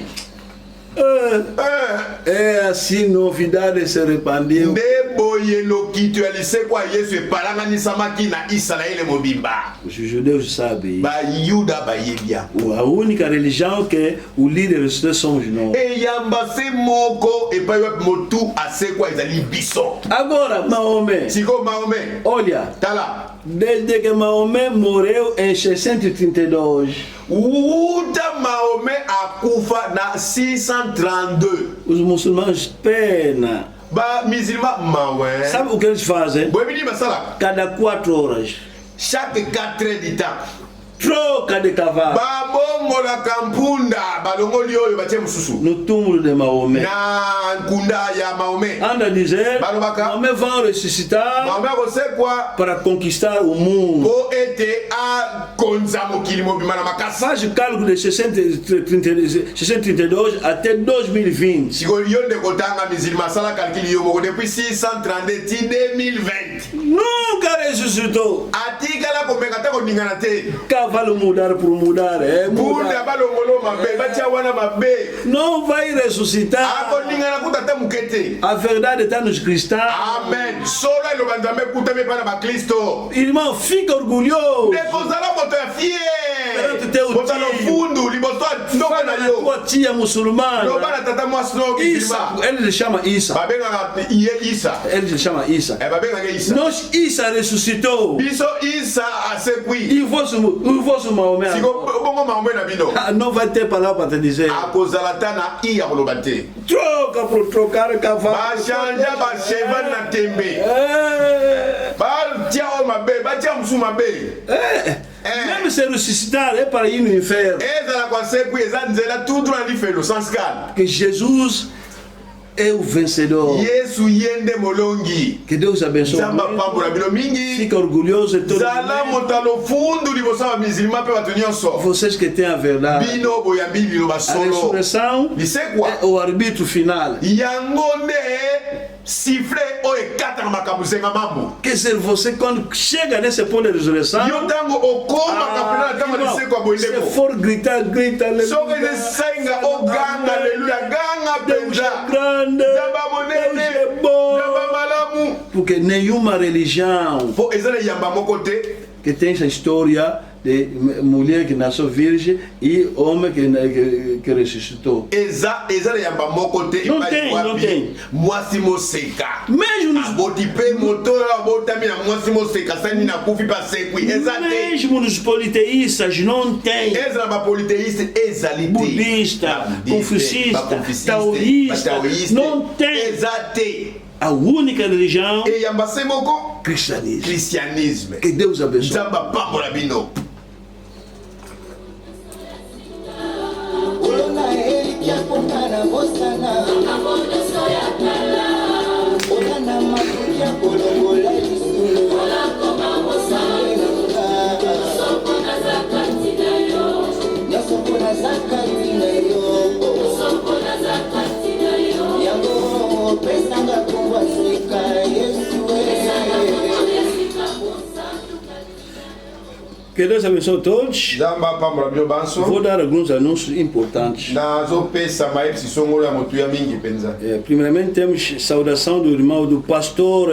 é assim, novidade se repandiu. Nde boye lokito ya lisekwa Yesu epalanganisamaki na Israele mobimba. Os judeus sabem. Bayuda bayebia. A única religião que o líder ressuscitou somos nós. Eyamba se moko epai wapi motu asekwa ezali biso. Agora, Maomé. Siko Maomé. Olha, Tala. desde que Maomé morreu em 632, Uta Maomé akufa na 632. os muçulmanos penam. Ba musulman mawe. Sabe o que eles fazem? Boebini basala. Cada 4 horas, Chaque 4 heures du temps. troca de cavalo Babongola kampunda balongoli oyo batie mususu. no túmulo de Maomé. Na nkunda ya Maomé. Anda a dizer, Balobaka. Maomé vai ressuscitar Maomé akosekwa para conquistar o mundo. po ete akonza mokili mobima na makasi. Faz o cálculo de 632 até 2020. Siko yo ndeko tanga musulman asala calcul yo moko depuis 632 ti 2020. Nunca ressuscitou. Atikala komenga te koningana te. Cavalo mudar por mudar, Bunda mudar. balongolo mabe batia wana mabe. Não vai ressuscitar. Akoningana kuta te mukete. A verdade está nos cristãos. Amen. Solo eloba nzambe kuta me pana bakristo. Irmão, fica orgulhoso. Ekozala moto ya Perante fier. teu Moto tio. fundu liboso ndoko Fala na na yo. tua tia muçulmana. Loba na tata mwasi no Isa, musulman. ele lhe chama Isa. Babengaka ye Isa. Ele lhe chama Isa. Babengaka Isa. Nós, Isa ressuscitou. Biso Isa asekui. E o vosso Maomé Siko bongo Maomé na bino. não vai ter palavra para te dizer. Akozala ta na iya koloba te. Troca por trocar cavalo. Bashanja basheva na tembe. Batia o mabe, batia musu mabe. Même se ressuscitar é para ir no inferno. Ezala kwa sekui eza nzela tout droit l'ifelo sans scale. Que Jesus é o vencedor. Yesu yende molongi. Que Deus abençoe. Zamba pambola bino mingi. Fica orgulhoso de todo Zala mundo. motalo fundu liboso ba musulman pe bato nyonso. Vocês que têm a verdade. Bino boyambi liloba A solo. ressurreição Lisekwa. é o arbítrio final. Yango nde sifflet oyo ekataka makambo zenga mambo. Quer dizer, você quando chega nesse ponto de ressurreição, Yo ntango okomaka pena na ntango ya lisekwa boye se ndeko. for gritar, grita, Soki ezesenga oganga aleluya ganga Deus é penza. grande, Nzamba Deus monene. é bom. Nzamba malamu. Porque nenhuma religião Po eza na yamba moko te. que tem essa história de mulher que nasceu virgem e homem que ressuscitou. Eza na yamba moko te. Não epai tem, wapi não tem. mwasi moseka. Mesmo nos, Aboti pe moto abotami na mwasi moseka sani na kufi pa sekwi. Eza te. mesmo nos politeístas não tem. Eza na bapoliteiste ezali te. Budista, confucista, taoísta, não tem. Eza te. A única religião é Eyamba se moko o cristianismo. christianisme. Que Deus abençoe. Nzamba pambola bino. Que Deus abençoe todos. Nzamba pambola bino banso. Vou dar alguns anúncios importantes. Nazopesa mayebisi songolo ya motu ya mingi penza. Primeiramente temos saudação do irmão do pastor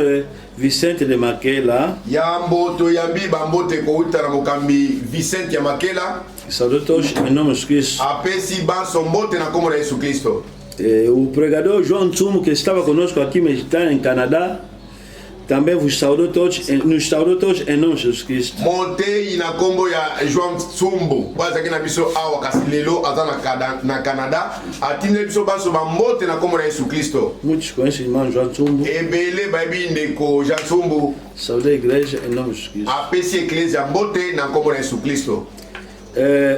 Vicente de Maquela. Yambo toyambi bambote kouta na mokambi Vicente ya Makela. Saúde a todos em nome de Cristo. Apesi banso mbote na komo na Yesu Kristo. O pregador João Tsumo, que estava conosco aqui, mas está em Canadá, também vos saúdo todos, nos saúdo todos em nome de Jesus Cristo. Montei na kombo ya João Tsumbu. Bazaki na biso awa kasi lelo aza na Canada. Atinde biso banso bambote na komo na Yesu Kristo. Muitos conhecem o irmão João Tsumo. Ebele bayebi ndeko Jean Tsumbu. Saúde a igreja em nome de Jesus Cristo. Apesi eklesia mbote na komo na Yesu Kristo.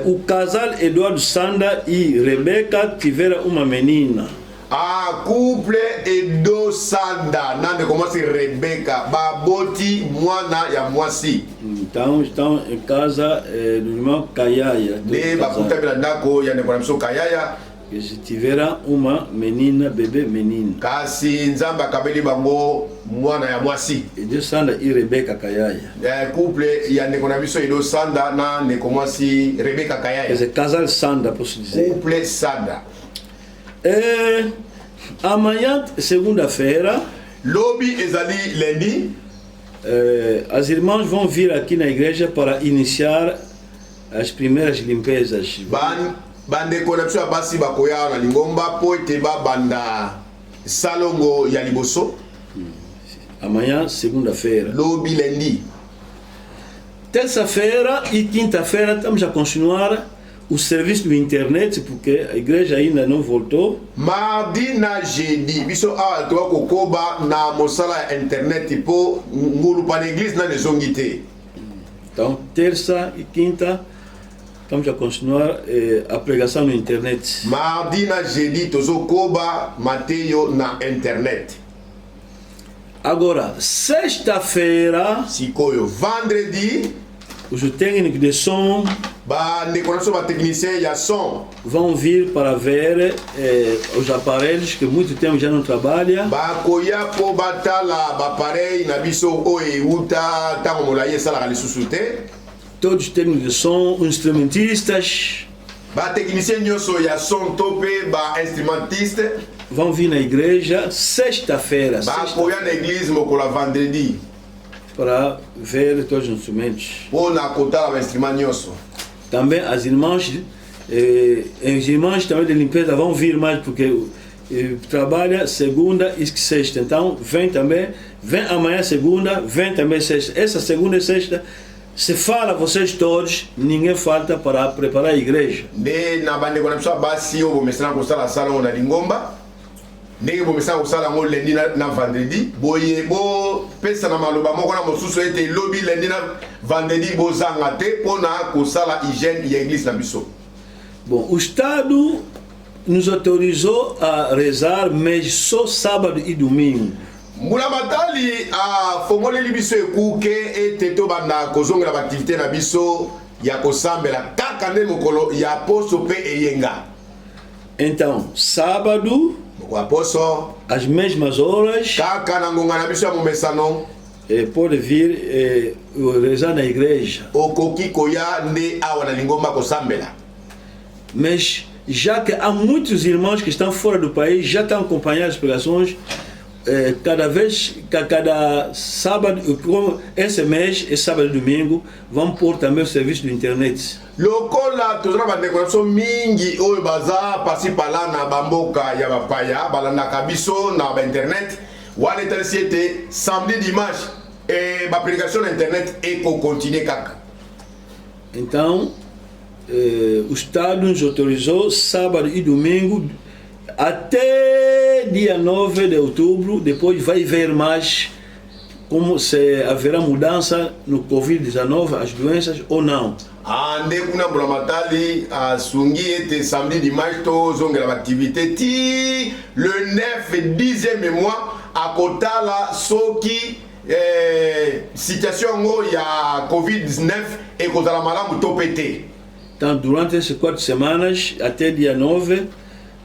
o casal Eduardo Sanda e Rebeca tiveram uma menina. A couple Edo Sanda nande commence Rebecca baboti mwana ya mwasi. Então estão em casa do irmão Kayaya. Ne bakutabela ndako ya ndeko na biso Kayaya. Eles tiveram uma menina, bebê menina. Kasi nzamba akabeli bango mwana ya mwasi. Edo Sanda e Rebeca Kayaya. Couple ya ndeko na biso Edo Sanda na ndeko mwasi Rebecca Kayaya. Quer dizer, casal Sanda, posso dizer. Couple Sanda. Amanhã, segunda-feira, Lobby ezali lundi. As irmãs vão vir aqui na igreja para iniciar as primeiras limpezas. Bandeko na biso basi bakoya na lingomba po ete banda salongo ya liboso. Amanhã, segunda-feira. Lobby lundi. Terça-feira e quinta-feira estamos a continuar o serviço do internet, porque a igreja ainda não voltou. Mardi na jeudi biso awa to kokoba na mosala internet po ngulu pa l'église na nezongi te. Então, terça e quinta estamos a continuar a pregação no internet. Mardi na jeudi tozo koba Mateyo na internet. Agora, sexta-feira, sikoyo vendredi os técnicos de som technicien ya som vão vir para ver os aparelhos que muito tempo já não trabalham. Bakoya po batala baparei na biso oe uta tango molaye sala lisusu te. Todos os técnicos de som, os instrumentistas, technicien nyoso ya som tope instrumentiste vão vir na igreja sexta-feira. Bakoya na église mokola vendredi para ver todos os instrumentos. Também as irmãs também de limpeza vão vir mais, porque trabalha segunda e sexta. Então vem também, vem amanhã segunda, vem também sexta. Essa segunda e sexta se fala vocês todos, ninguém falta para preparar a igreja. Ndenge bomesa kosala ngo lundi na vendredi boye bo pesa na maloba moko na mosusu ete lobi lundi na vendredi bozanga te pona kosala hygiène ya église na biso. Bom, o Estado nos autorizou a rezar, mas só sábado e domingo. Mula matali a fomoleli biso ekuke ete tobanda kozongela baaktivité na biso ya kosambela kaka nde mokolo ya poso pe eyenga. Então, sábado, às mesmas horas, pode vir rezar na igreja. Mas já que há muitos irmãos que estão fora do país, já estão acompanhando as pregações, cada sábado, esse mês, esse sábado e domingo, vamos pôr também o serviço de internet. Lokola tozala bandekoration mingi oyo baza pasi pala na bamboka ya bapaya balandaka biso na internet wana etalisi ete samedi dimanche baprédication na internet ekokontinue kaka. Então o Estado nos autorizou sábado e domingo até dia 9 de outubro. Depois vai ver mais como se haverá mudança no Covid-19, as doenças ou não. Ande kuna Mbulamatali asungi ete samedi dimanche tozongela baaktivité ti le 9 et 10e mois akotala soki situation ngo ya Covid-19 ekozala malamu to pete. Então, durante essas 4 semanas, até dia 9,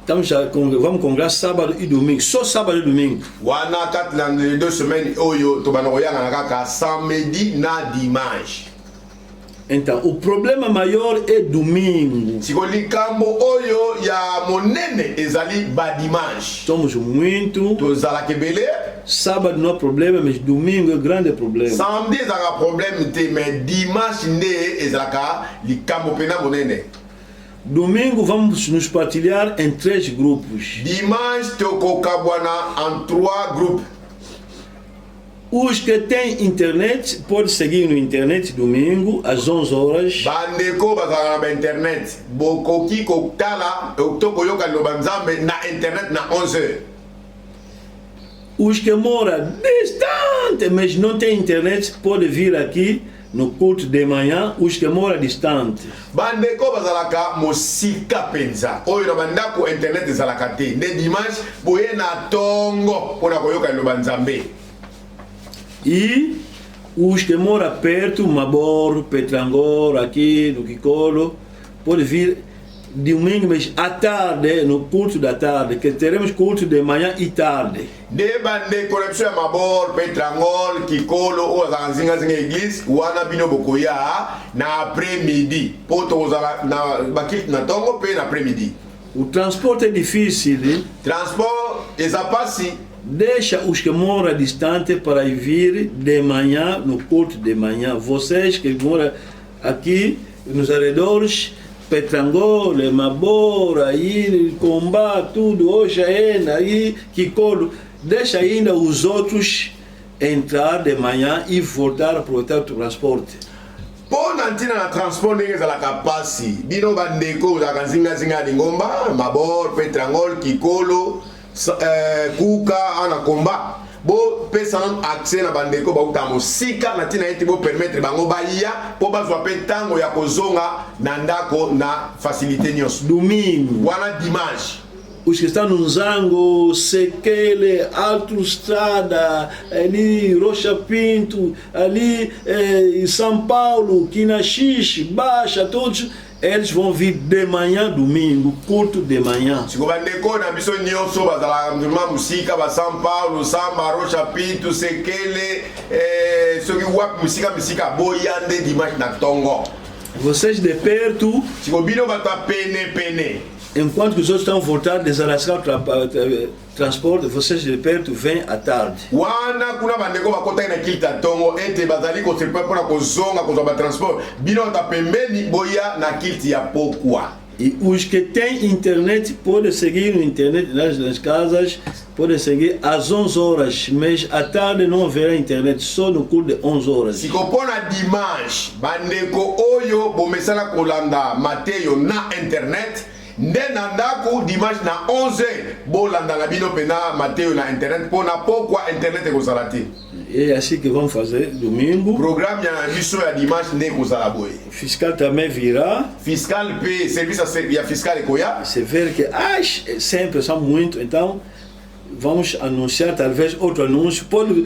vamos congregar sábado e domingo, só sábado e domingo. Wana kati na 2 semaines oyo tobana koyanga na kaka samedi na dimanche. Então, o problema maior é domingo. Sikolikambo oyo ya monene ezali ba dimanche. Somos muito. Tozala kebele. Sábado não é problema, mas domingo é grande problema. Samedi ezala problème te, mais dimanche nde ezalaka likambo pena monene. Domingo vamos nos partilhar em 3 grupos. Dimanche tokokabwana en 3 groupes. Os que têm internet podem seguir no internet domingo às 11 horas. Bandeko bazala na internet. Bokoki kokala tokoyoka loba nzambe na internet na 11 heures. Os que moram distante, mas não têm internet, podem vir aqui no culto de manhã, os que moram distante. Bandeko bazalaka mosika penza. Oyo na bandako internet ezalaka te. Nde dimanche boye na tongo pona koyoka liloba Nzambe. E os que moram perto, Mabor, Petrangor, aqui no Kikolo, pode vir domingo, mas à tarde, no culto da tarde, que teremos culto de manhã e tarde. De bande connexion ya Mabor, Petrangol, Kikolo, o zanzinga zinga église, wana bino bokoya na après-midi. Poto ozala na bakit na tongo pe na après-midi. O transporte é difícil, hein? Transport ezapasi. Deixa os que moram distante para vir de manhã, no culto de manhã. Vocês que moram aqui nos arredores, Petrangol, Mabor, aí, Combá, tudo, Oxaena, aí, Kikolo, deixa ainda os outros entrar de manhã e voltar a aproveitar o transporte. Po nantina na transport ndenge ezalaka pasi. Bino bandeko ozalaka zinga Lingomba, Mabor, Petrangol, Kikolo, Kuka, ana Komba. Bo pesa accès na bandeko bauta mosika na tina ete bo permettre bango baya po bazwa pe tango ya kozonga na ndako na facilité nyonso. Domingo, Wana dimanche. os que estão no Zango, Sekele, Alto Estrada, ali Rocha Pinto, ali São Paulo, Quinaxixe, Baixa, todos eles vão vir de manhã, domingo, culto de manhã. Siko bandeko na biso nyonso bazala nduma musika ba São Paulo, Samba, Rocha Pinto, Sekele, soki wap musika boyande dimanche na tongo. Vocês de perto, Siko bino bato pene. enquanto que os outros estão voltando des arrascar transporte, vocês de perto vêm à tarde. Wana kuna bandeko bakota na kilta tongo ete bazali ko se pona ko zonga ko ba transport bino ta pembeni boya na kilti ya pokwa. E os que têm internet podem seguir no internet nas casas, podem seguir às 11 horas, mas à tarde não haverá internet, só no culto de 11 horas. Siko pona dimanche bandeko oyo bomesala kolanda Mateo na internet. Nde na ndako dimanche na 11 bolanda na bino pena Mateo na internet pona pokwa internet ekozala te. E assim que vamos fazer domingo. Programme ya biso ya dimanche nde ekozala boye. Fiscal também virá. Fiscal pe service ya fiscal ekoya. Você vê que sempre são muito, então vamos anunciar talvez outro anúncio. Pode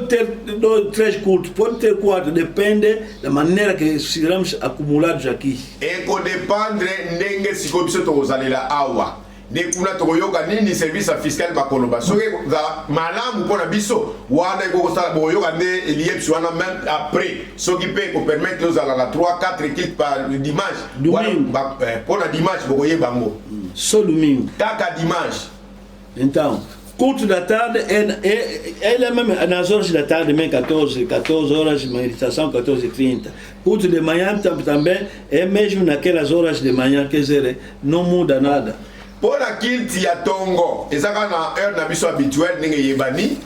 ter 2, 3 cultos, pode ter 4, depende da maneira que seremos acumulados aqui. Eko dependre ndenge siko biso tokozalela awa. Nekuna tokoyoka nini service fiscal bakoloba. Soki za malamu pona biso wana ekokosala boyoka nde liepsi wana même après. Soki pe ko permettre ozala la 3 4 clics par dimanche. Domingo. Pona dimanche bokoye bango. Só domingo. Kaka dimanche. Então, culto da tarde ele é mesmo nas horas da tarde, mesmo 14 horas, meditação 14h30. Culto de manhã também é mesmo naquelas horas de manhã, quer dizer, não muda nada. Pour la kilti ya tongo, ezaka na heure na biso habituelle ndenge yebani,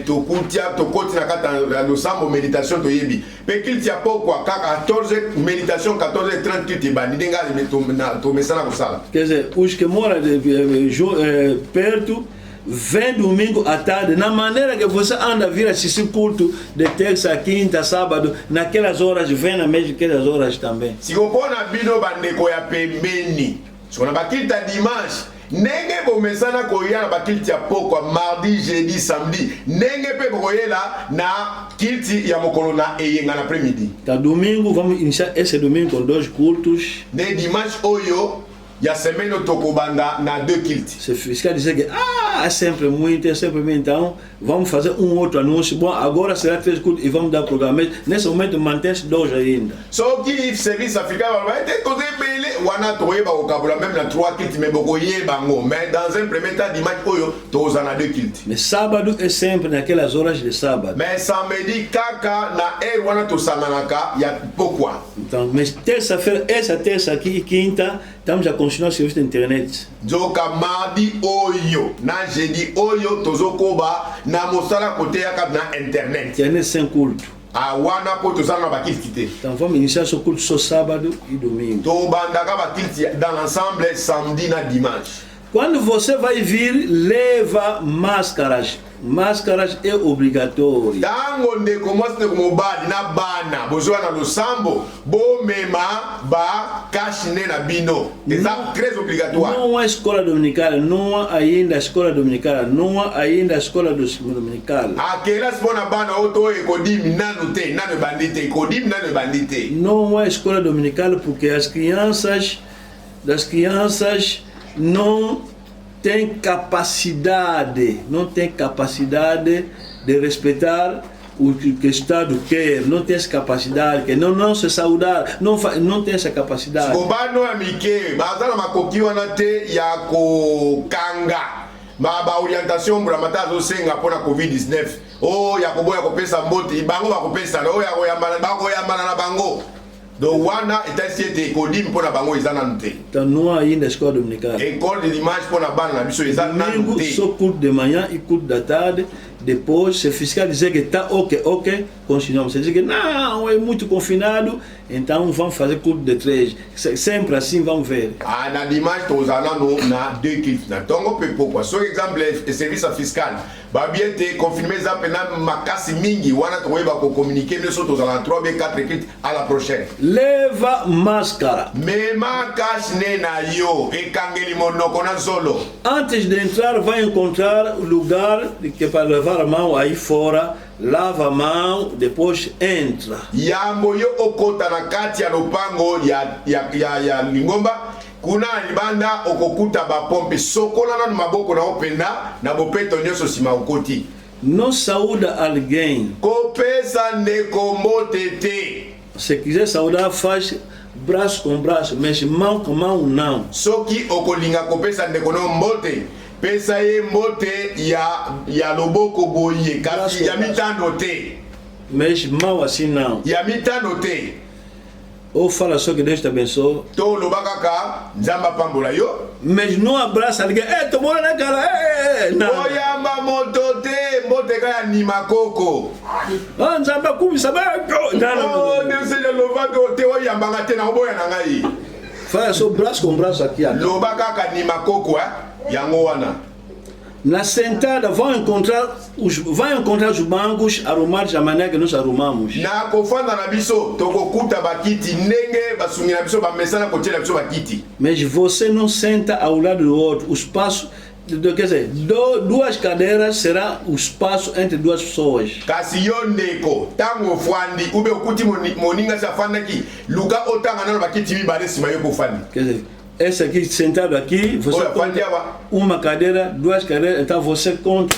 tokutia tokoti na kata no sambo méditation to yebi. Pe kilti ya pokwa kaka 14 méditation 14h30 kilti bani ndenge to mesana ko sala. Quer dizer, os que moram perto vem domingo à tarde, na maneira que você anda a vir assistir culto de terça, quinta, sábado, naquelas horas, vem na mesma aquelas horas também. Si kopona bino bandeko ya pembeni, si on a bakilta dimanche, ndenge bomesana koya na bakilti ya pokwa mardi, jeudi, samedi, ndenge pe koyela na kilti ya mokolo na eyenga na après-midi. Então domingo, vamos iniciar esse domingo com 2 cultos. Ne dimanche oyo, ya semaine tokobanda na 2 kilti. Se fiscal dizer que é sempre muito, então vamos fazer outro anúncio. Bom, agora será 3 cultos e vamos dar programa. Nesse momento mantém-se 2 ainda. Só que service africain va être côté belé wana toyeba okabula même na 3 kilti mais bokoyeba ngo. Mais dans un premier temps dimanche oyo tozana 2 kilti. Mais sábado é sempre naquelas horas de sábado. Mais samedi kaka na wana tosanganaka ya pokwa. Então, mas terça-feira, essa terça aqui e quinta, estamos a continuar o serviço de internet. Joka mardi oyo na jeudi oyo tozokoba na mosala côté ya na internet. Internet sem culto. Wana po tozana ba kilti te. Então vamos iniciar o culto só sábado e domingo. To bandaka ba kilti dans l'ensemble samedi na dimanche. Quando você vai vir, leva máscaras. Máscaras é obrigatório. Tango ndeko mwasi ndeko mobali na bana bozwa na losambo bomema ba kashine na bino. Eza très obligatoire. Não há escola dominical, não há ainda escola dominical, não há ainda escola dominical. Akela sipona bana oto ekodimi nanu te, nanu bandite, ekodimi nanu bandite. Não há escola dominical porque as crianças não têm capacidade, de respeitar o que o Estado quer, não tem essa capacidade, que não se saudar, não tem essa capacidade. Bobano amike, bazana makoki wana te ya ko kanga. Ba orientation muramata zo senga pona COVID-19. Oh ya koboya kopesa mboti, bango bakopesa, oh ya koyambana na bango. Do wana etasiete kodimi pona bango ezana nte. Então não há ainda escola dominical. École de dimanche pona bana na biso ezana nte. Só culto de manhã e culto da tarde. Depois, se o fiscal dizer que está ok, continuamos. Se dizer que não, é muito confinado, então vamos fazer culto de 3. Sempre assim, vamos ver. Na dimanche, todos na 2 cultos. Então, pourquoi? Por exemplo, o serviço fiscal. Babien te confirmer ça pendant makasi mingi. Wana toeba ko communiquer mais surtout dans 3 ou 4 cultes à la prochaine. Leva máscara. Mema kashne na yo e kangeli monoko na solo. Antes de entrar, vai encontrar o lugar que para levar a mão aí fora, lava a mão, depois entra. Yambo yo okota na kati ya lopango ya lingomba. Kuna libanda okokuta ba pompe sokola na maboko na openda na bopeto nyoso sima okoti. Não saúda alguém. Kopesa ndeko motete. Se quiser saudar, faz braço com braço, mas mão com mão não. Soki okolinga kopesa ndeko no mbote. Pesa ye mbote ya loboko boye kasi ya mitano te. Mas mão assim não. Ya mitano te. Ou fala só que Deus te abençoe. To lobakaka nzamba pambola yo. Mas não abraça alguém. Tô morando na cara. Não. Oyamba motote mbote kaya ni makoko. Nzamba kumisa ba. Não. Deus seja louvado te oyamba ngate na oboya na ngai. Fala só braço com braço aqui. Lobakaka ni makoko yango wana. Na sentada vão encontrar os bancos arrumados da maneira que nós arrumamos. Na kofanda na biso tokokuta bakiti ndenge basungina biso bamesana kotiela biso bakiti. Mas você não senta ao lado do outro. O espaço, quer dizer, 2 cadeiras será o espaço entre 2 pessoas. Kasi yo ndeko tango fwandi ube okuti moninga safanda ki luka otanga na bakiti mibale sima yo kofandi. Quer dizer, esse aqui sentado aqui, você conta uma cadeira, 2 cadeiras, então você conta,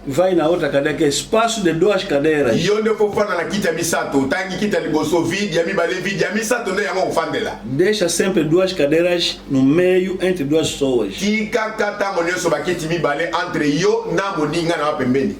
vai na outra cadeira, que é espaço de 2 cadeiras. E onde eu for falar na kita misato, tangi kita liboso vide, ya mibale vide, ya misato ne yango kufandela. Deixa sempre 2 cadeiras no meio entre 2 pessoas. Kika kata monyoso bakiti mibale entre yo na moninga na pembeni.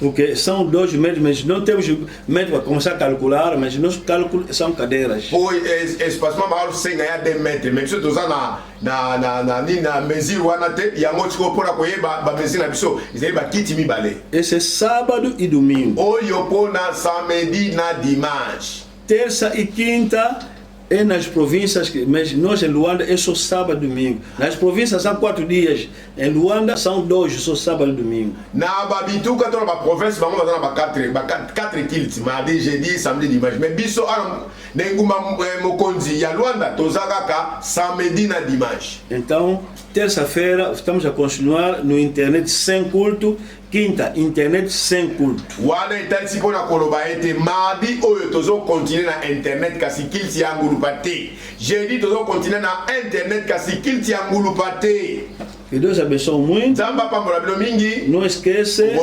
Porque são 2 metros, mas não temos metros para começar a calcular, mas nosso cálculo são cadeiras. Pois espaço maior sem ganhar 10 metros, mas se tu usa na mesure wana te, yango tiko pona koyeba ba mesure na biso, izeli ba kiti mibale. Esse é sábado e domingo. Oyo pona samedi na dimanche. Terça e quinta é nas províncias, mas nós em Luanda é só sábado e domingo. Nas províncias são 4 dias, em Luanda são 2, só sábado e domingo. Na babituka toda ba province vamos fazer ba 4 kilts, mardi, jeudi, samedi, dimanche. Mais biso nenguma mokonzi ya Luanda tozaka samedi na dimanche. Então, terça-feira estamos a continuar no internet sem culto. Quinta, internet sem culto. Wana itansi pona koloba ete mardi oyo tozo continuer na internet kasi kilti ya ngulupa te. Jeudi tozo continuer na internet kasi kilti ya ngulupa te. Que Deus abençoe muito. Zamba pambola bilo mingi. Não esquece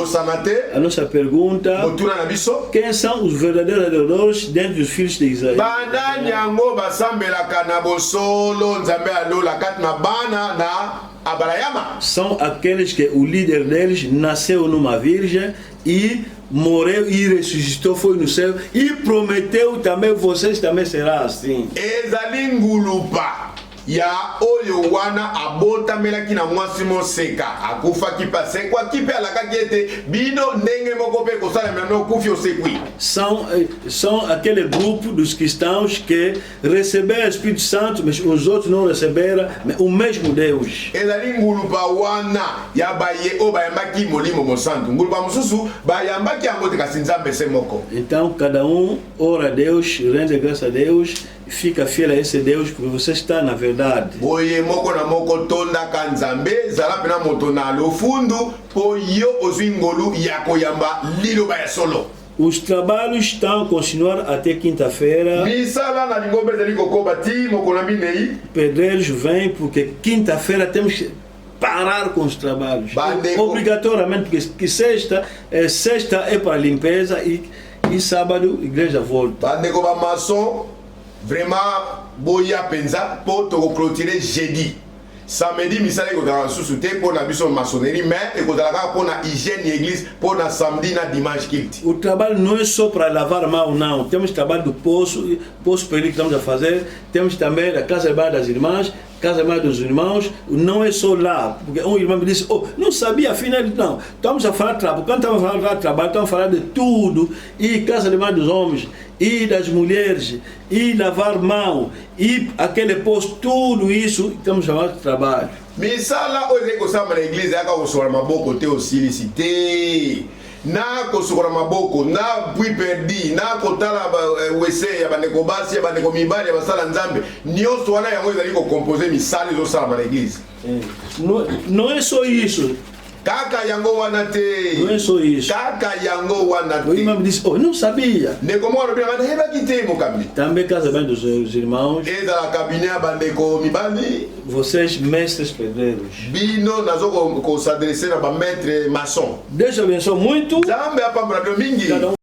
a nossa pergunta. Botuna na biso. Quem são os verdadeiros adoradores dentro dos filhos de Israel? Banda nyango basambelaka na bosolo nzambe alola kat na bana na Abrahama. São aqueles que o líder deles nasceu numa virgem e morreu e ressuscitou, foi no céu e prometeu também, vocês também serão assim. Ezali ngulupa ya oyo wana abotamelaki na mwasi moseka akufaki pase kwa kipe alakaki ete bino ndenge moko pe kosalemela no okufi osekwi. São aquele grupo dos cristãos que receberam o Espírito Santo, mas os outros não receberam, mas o mesmo Deus. Ezali ngulupa wana ya baye o bayambaki molimo mosantu ngulupa mosusu bayambaki yango te kasi nzambe se moko. Então cada ora a Deus, rende graças a Deus, fica fiel a esse Deus porque você está na verdade. Boye moko na moko tonda kanzambe zala pena moto na lofundu po yo ozwi ngolu ya koyamba liloba ya solo. Os trabalhos estão a continuar até quinta-feira. Pedreiros vêm porque quinta-feira temos que parar com os trabalhos. Obrigatoriamente, porque sexta é para limpeza e sábado a igreja volta. Vraiment, boya pensa pour te clôturer jeudi. Samedi, misala ko dans sous-souté pour la mission maçonnerie, mais ko dans la pour na hygiène église pour na samedi na dimanche kilti. O trabalho não é só para lavar mal, não. Temos trabalho do poço período que estamos a fazer. Temos também a casa de banho das irmãs, casa de banho dos irmãos. Não é só lá, porque um irmão me disse, não sabia, afinal não. Estamos a falar de trabalho. Quando estamos a falar de trabalho, estamos a falar de tudo. E casa de banho dos homens, e das mulheres, e lavar mão, e aquele posto, tudo isso estamos chamando de trabalho. Misala hoje que estamos na igreja, aka usora maboko te osilicité. Na kosukora maboko, na pui perdi, na kotala wese ya bandeko basi, ya bandeko mibali, ya basala nzambe. Nyonso wana yango ezali ko composer misala zo sala na igreja. Não é só isso. Kaka yango wana te. Não é só isso. Kaka yango wana te. O irmão me disse, não sabia. Ne como ora bem, mas reba kite mo kambi. Também casa bem dos irmãos. E da cabinet bandeko mibali. Vocês mestres pedreiros. Bino nazo ko s'adresser na ba maître maçon. Deus abençoe muito. Zambe apa mrado mingi. Cada